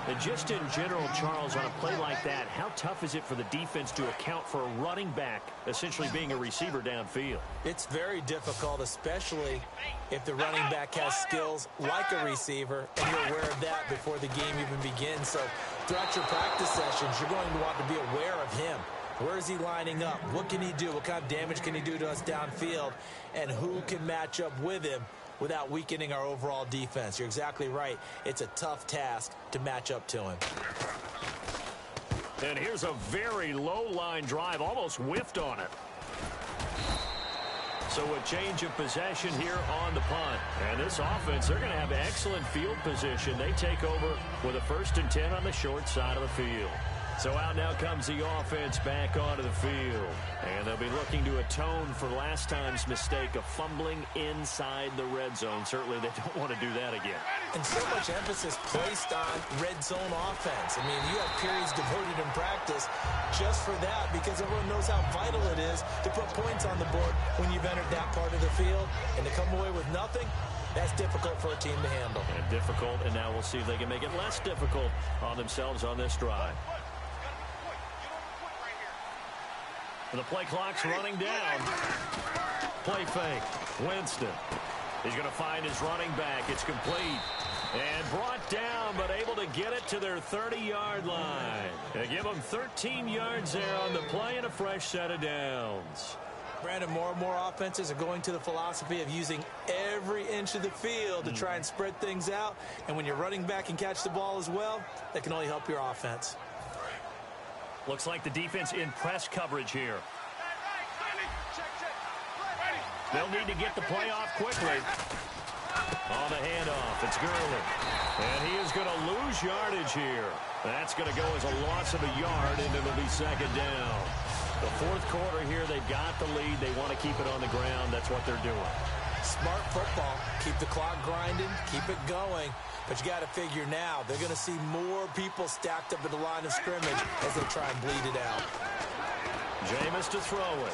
And just in general, Charles, on a play like that, how tough is it for the defense to account for a running back essentially being a receiver downfield? It's very difficult, especially if the running back has skills like a receiver, and you're aware of that before the game even begins. So throughout your practice sessions, you're going to want to be aware of him. Where is he lining up? What can he do? What kind of damage can he do to us downfield? And who can match up with him without weakening our overall defense? You're exactly right. It's a tough task to match up to him. And here's a very low-line drive, almost whiffed on it. So a change of possession here on the punt. And this offense, they're going to have excellent field position. They take over with a 1st and 10 on the short side of the field. So out now comes the offense back onto the field. And they'll be looking to atone for last time's mistake of fumbling inside the red zone. Certainly they don't want to do that again. And so much emphasis placed on red zone offense. I mean, you have periods devoted in practice just for that because everyone knows how vital it is to put points on the board when you've entered that part of the field. And to come away with nothing, that's difficult for a team to handle. And difficult, and now we'll see if they can make it less difficult on themselves on this drive. The play clock's running down. Play fake. Winston. He's going to find his running back. It's complete. And brought down, but able to get it to their 30-yard line. They give them 13 yards there on the play and a fresh set of downs. Brandon, more and more offenses are going to the philosophy of using every inch of the field to try and spread things out. And when you're running back and catch the ball as well, that can only help your offense. Looks like the defense in press coverage here. They'll need to get the play off quickly. On the handoff, it's Gurley. And he is going to lose yardage here. That's going to go as a loss of a yard, and it'll be 2nd down. The 4th quarter here, they've got the lead. They want to keep it on the ground. That's what they're doing. Smart football. Keep the clock grinding. Keep it going. But you got to figure now, they're going to see more people stacked up at the line of scrimmage as they try and bleed it out. Jameis to throw it.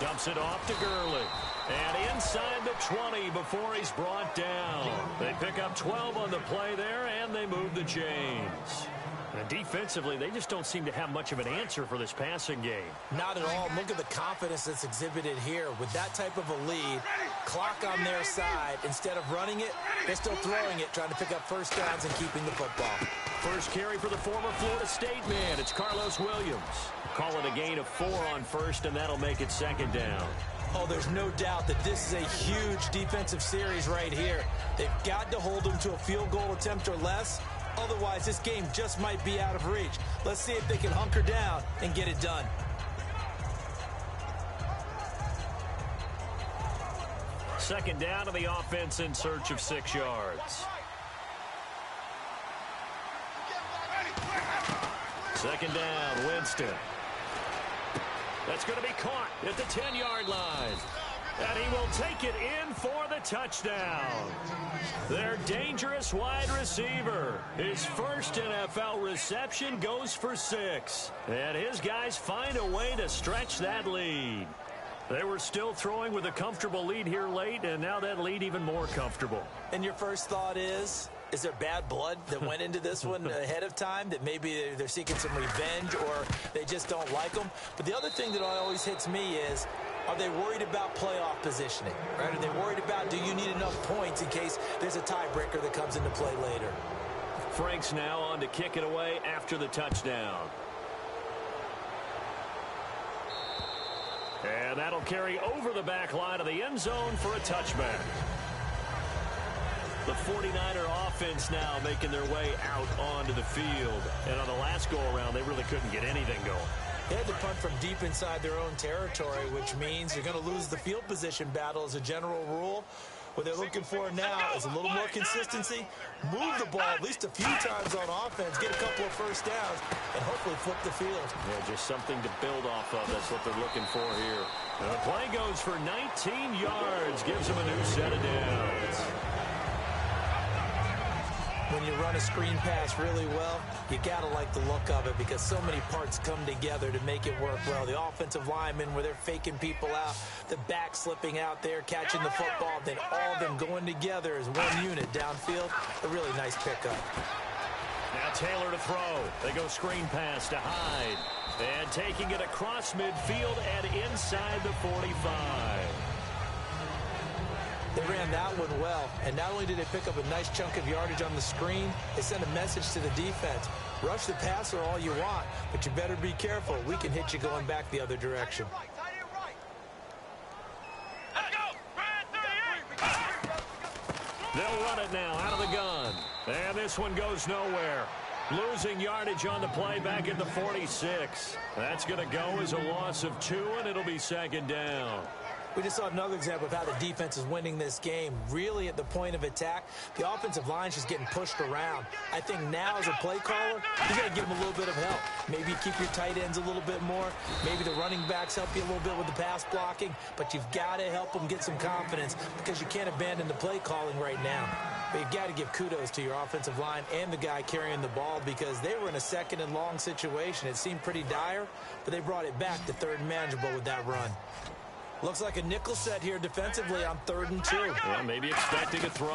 Dumps it off to Gurley. And inside the 20 before he's brought down. They pick up 12 on the play there, and they move the chains. And defensively, they just don't seem to have much of an answer for this passing game. Not at all. Look at the confidence that's exhibited here. With that type of a lead, clock on their side, instead of running it, they're still throwing it, trying to pick up first downs and keeping the football. First carry for the former Florida State man. It's Carlos Williams. Call it a gain of 4 on first, and that'll make it 2nd down. Oh, there's no doubt that this is a huge defensive series right here. They've got to hold them to a field goal attempt or less. Otherwise, this game just might be out of reach. Let's see if they can hunker down and get it done. Second down to the offense in search of 6 yards. 2nd down, Winston. That's going to be caught at the 10-yard line. And he will take it in for the touchdown. Their dangerous wide receiver. His first NFL reception goes for 6. And his guys find a way to stretch that lead. They were still throwing with a comfortable lead here late, and now that lead even more comfortable. And your first thought is there bad blood that went into this one ahead of time, that maybe they're seeking some revenge or they just don't like them? But the other thing that always hits me is, are they worried about playoff positioning? Right? Are they worried about, do you need enough points in case there's a tiebreaker that comes into play later? Frank's now on to kick it away after the touchdown. And that'll carry over the back line of the end zone for a touchback. The 49er offense now making their way out onto the field. And on the last go-around, they really couldn't get anything going. They had to punt from deep inside their own territory, which means you're going to lose the field position battle as a general rule. What they're looking for now is a little more consistency, move the ball at least a few times on offense, get a couple of first downs, and hopefully flip the field. Yeah, just something to build off of. That's what they're looking for here. And the play goes for 19 yards, gives them a new set of downs. When you run a screen pass really well, you got to like the look of it because so many parts come together to make it work well. The offensive linemen, where they're faking people out, the back slipping out there, catching the football, then all of them going together as one unit downfield. A really nice pickup. Now Taylor to throw. They go screen pass to Hyde. And taking it across midfield and inside the 45. They ran that one well, and not only did they pick up a nice chunk of yardage on the screen, they sent a message to the defense. Rush the passer all you want, but you better be careful. We can hit you going back the other direction. They'll run it now out of the gun. And this one goes nowhere. Losing yardage on the play back at the 46. That's going to go as a loss of 2, and it'll be second down. We just saw another example of how the defense is winning this game. Really at the point of attack, the offensive line's just getting pushed around. I think now as a play caller, you got to give them a little bit of help. Maybe keep your tight ends a little bit more. Maybe the running backs help you a little bit with the pass blocking. But you've got to help them get some confidence because you can't abandon the play calling right now. But you've got to give kudos to your offensive line and the guy carrying the ball because they were in a second and long situation. It seemed pretty dire, but they brought it back to third and manageable with that run. Looks like a nickel set here defensively on 3rd and 2. Yeah, maybe expecting a throw.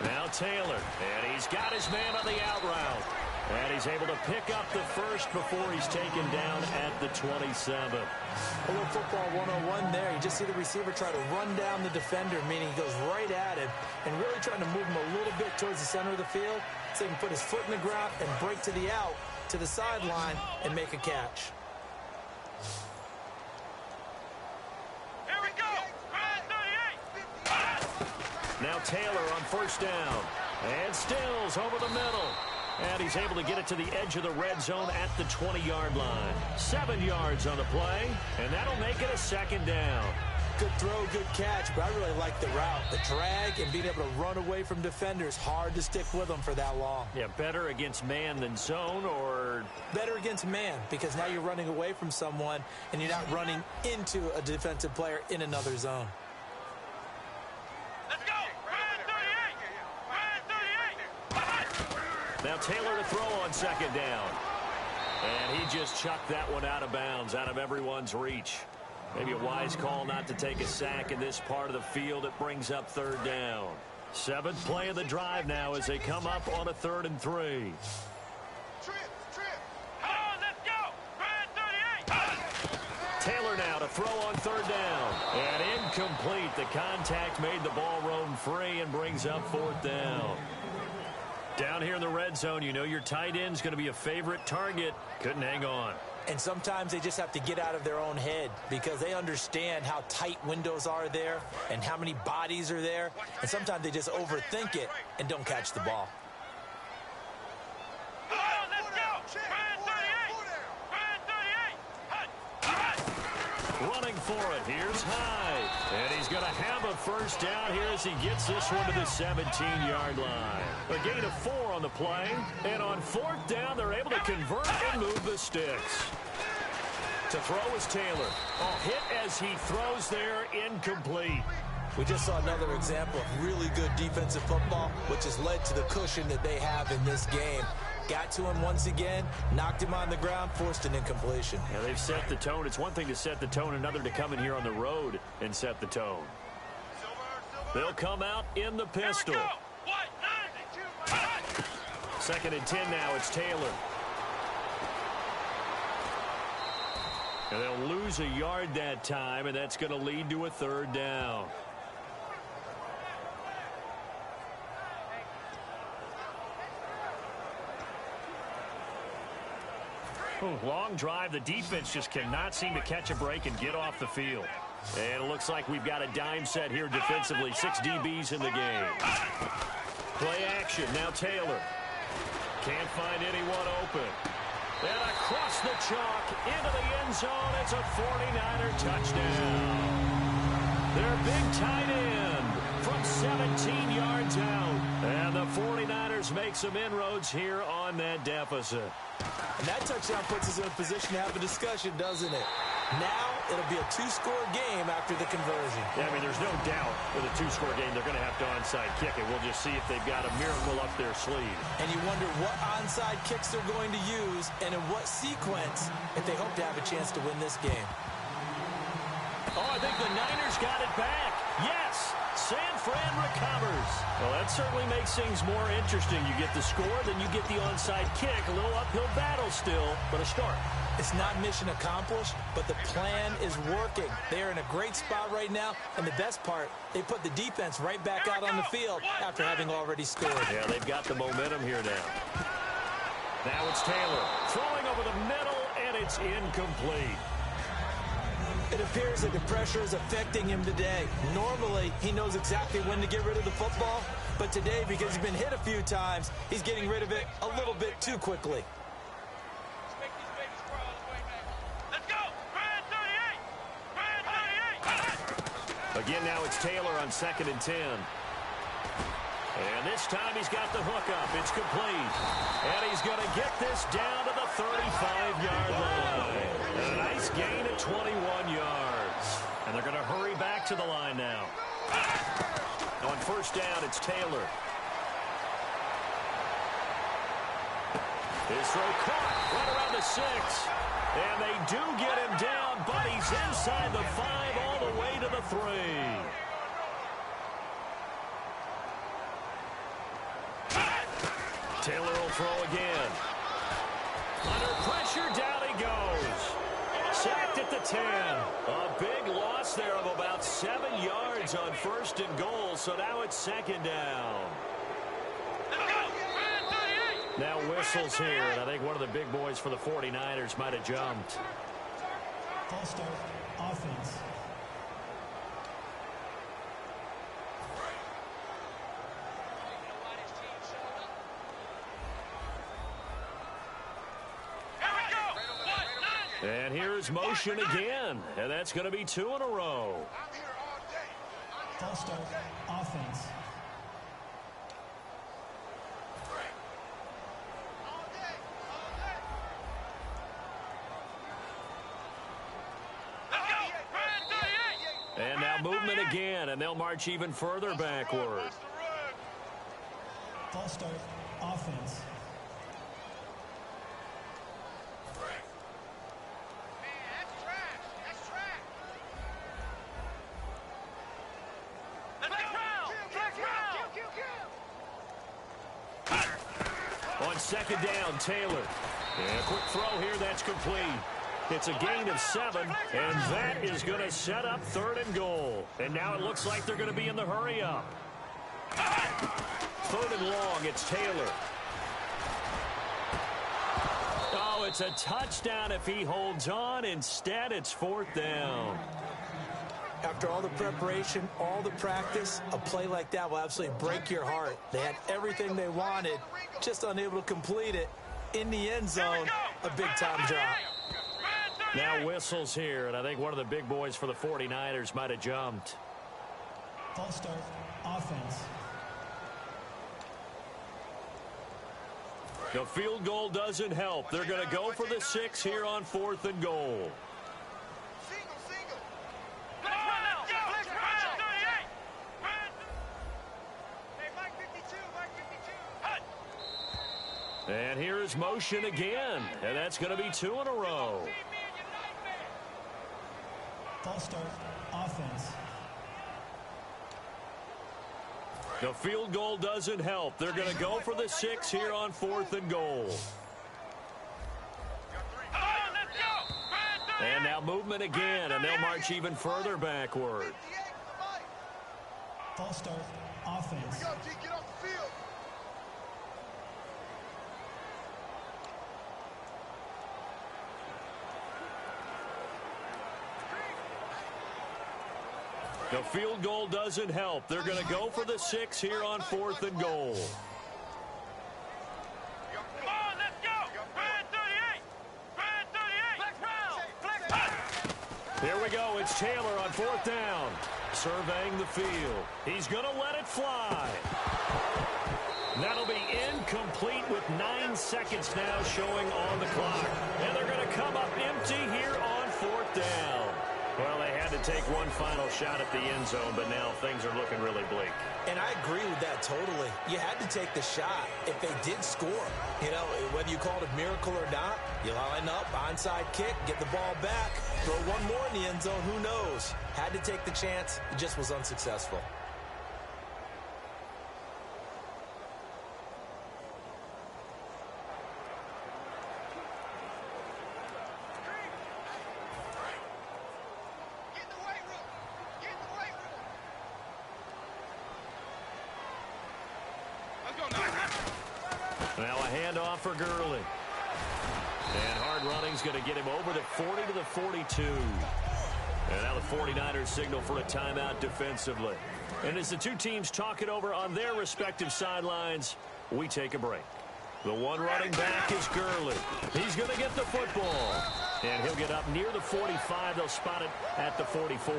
Now Taylor, and he's got his man on the out route. And he's able to pick up the first before he's taken down at the 27. A little football 101 there. You just see the receiver try to run down the defender, meaning he goes right at him and really trying to move him a little bit towards the center of the field so he can put his foot in the ground and break to the out, to the sideline, and make a catch. Now Taylor on first down. And Stills over the middle. And he's able to get it to the edge of the red zone at the 20-yard line. 7 yards on the play, and that'll make it a second down. Good throw, good catch, but I really like the route. The drag and being able to run away from defenders, hard to stick with them for that long. Yeah, better against man than zone, or? Better against man, because now you're running away from someone, and you're not running into a defensive player in another zone. Now Taylor to throw on second down. And he just chucked that one out of bounds, out of everyone's reach. Maybe a wise call not to take a sack in this part of the field. It brings up 3rd down. 7th play of the drive now as they come up on a 3rd and 3. Taylor now to throw on 3rd down. And incomplete. The contact made the ball roam free and brings up 4th down. Down here in the red zone, you know your tight end's going to be a favorite target. Couldn't hang on. And sometimes they just have to get out of their own head because they understand how tight windows are there and how many bodies are there. And sometimes they just overthink it and don't catch the ball. Running for it. Here's Hyde. And he's going to have a first down here as he gets this one to the 17-yard line. A gain of 4 on the play. And on 4th down, they're able to convert and move the sticks. To throw is Taylor. Hit as he throws there, incomplete. We just saw another example of really good defensive football, which has led to the cushion that they have in this game. Got to him once again, knocked him on the ground, forced an incompletion. Yeah, they've set the tone. It's one thing to set the tone, another to come in here on the road and set the tone. They'll come out in the pistol. 2nd and 10 now. It's Taylor. And they'll lose a yard that time, and that's going to lead to a 3rd down. Long drive. The defense just cannot seem to catch a break and get off the field. And it looks like we've got a dime set here defensively. 6 DBs in the game. Play action. Now Taylor. Can't find anyone open. And across the chalk into the end zone. It's a 49er touchdown. Their big tight end from 17 yards out. And the 49ers make some inroads here on that deficit. And that touchdown puts us in a position to have a discussion, doesn't it? Now it'll be a 2-score game after the conversion. Yeah, I mean, there's no doubt with a 2-score game they're going to have to onside kick it. We'll just see if they've got a miracle up their sleeve. And you wonder what onside kicks they're going to use and in what sequence if they hope to have a chance to win this game. Oh, I think the Niners got it back. Yes, San Fran recovers. Well, that certainly makes things more interesting. You get the score, then you get the onside kick. A little uphill battle still, but a start. It's not mission accomplished, but the plan is working. They're in a great spot right now, and the best part, they put the defense right back out on the field after having already scored. Yeah, they've got the momentum here now. Now it's Taylor throwing over the middle, and it's incomplete. It appears that the pressure is affecting him today. Normally, he knows exactly when to get rid of the football, but today, because he's been hit a few times, he's getting rid of it a little bit too quickly. Let's go! Brand 38! Brand 38! Again, now it's Taylor on 2nd and 10. And this time he's got the hook up. It's complete. And he's going to get this down to the 35-yard line. And a nice gain at 21 yards. And they're going to hurry back to the line now. On 1st down, it's Taylor. His throw caught right around the 6. And they do get him down, but he's inside the 5 all the way to the 3. Taylor will throw again. Under pressure, down he goes. Sacked at the 10. A big loss there of about 7 yards on 1st and goal, so now it's 2nd down. Now whistles here, and I think one of the big boys for the 49ers might have jumped. False start, offense. And here's motion again, and that's going to be 2 in a row. False start, offense. And now movement again, and they'll march even further backward. False start, offense. On 2nd down, Taylor. And a quick throw here, that's complete. It's a gain of 7, and that is going to set up 3rd and goal. And now it looks like they're going to be in the hurry-up. 3rd and long, it's Taylor. Oh, it's a touchdown if he holds on. Instead, it's 4th down. After all the preparation, all the practice, a play like that will absolutely break your heart. They had everything they wanted, just unable to complete it. In the end zone, a big-time drop. Now whistles here, and I think one of the big boys for the 49ers might have jumped. False start, offense. The field goal doesn't help. They're going to go for the 6 here on 4th and goal. And here's motion again, and that's going to be 2 in a row. False start, offense. The field goal doesn't help. They're going to go for the 6 here on 4th and goal. And now movement again, and they'll march even further backward. False start, offense. Get off the field. The field goal doesn't help. They're going to go for the 6 here on 4th and goal. Come on, let's go. Brand 38. Brand 38. Flex round. Here we go. It's Taylor on 4th down. Surveying the field. He's going to let it fly. That'll be incomplete with 9 seconds now showing on the clock. And they're going to come up empty here on 4th down. Well, they had to take one final shot at the end zone, but now things are looking really bleak. And I agree with that totally. You had to take the shot if they did score. You know, whether you call it a miracle or not, you line up, onside kick, get the ball back, throw one more in the end zone, who knows? Had to take the chance, it just was unsuccessful. Now a handoff for Gurley. And hard running's going to get him over the 40 to the 42. And now the 49ers signal for a timeout defensively. And as the two teams talk it over on their respective sidelines, we take a break. The one running back is Gurley. He's going to get the football. And he'll get up near the 45. They'll spot it at the 44.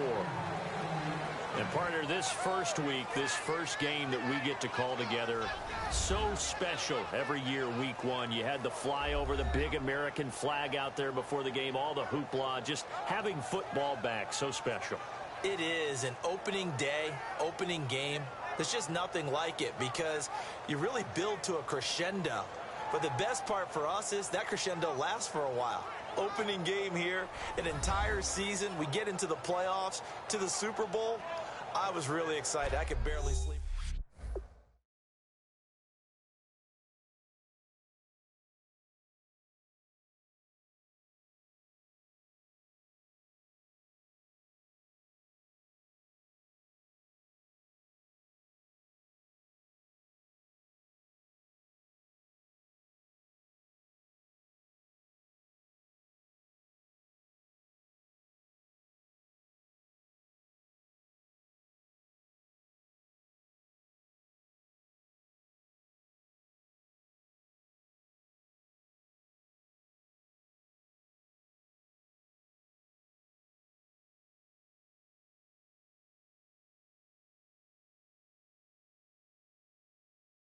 And partner, this first week, this first game that we get to call together, so special every year, week one. You had the flyover, the big American flag out there before the game, all the hoopla, just having football back, so special. It is an opening day, opening game. There's just nothing like it because you really build to a crescendo. But the best part for us is that crescendo lasts for a while. Opening game here, an entire season. We get into the playoffs, to the Super Bowl. I was really excited. I could barely sleep.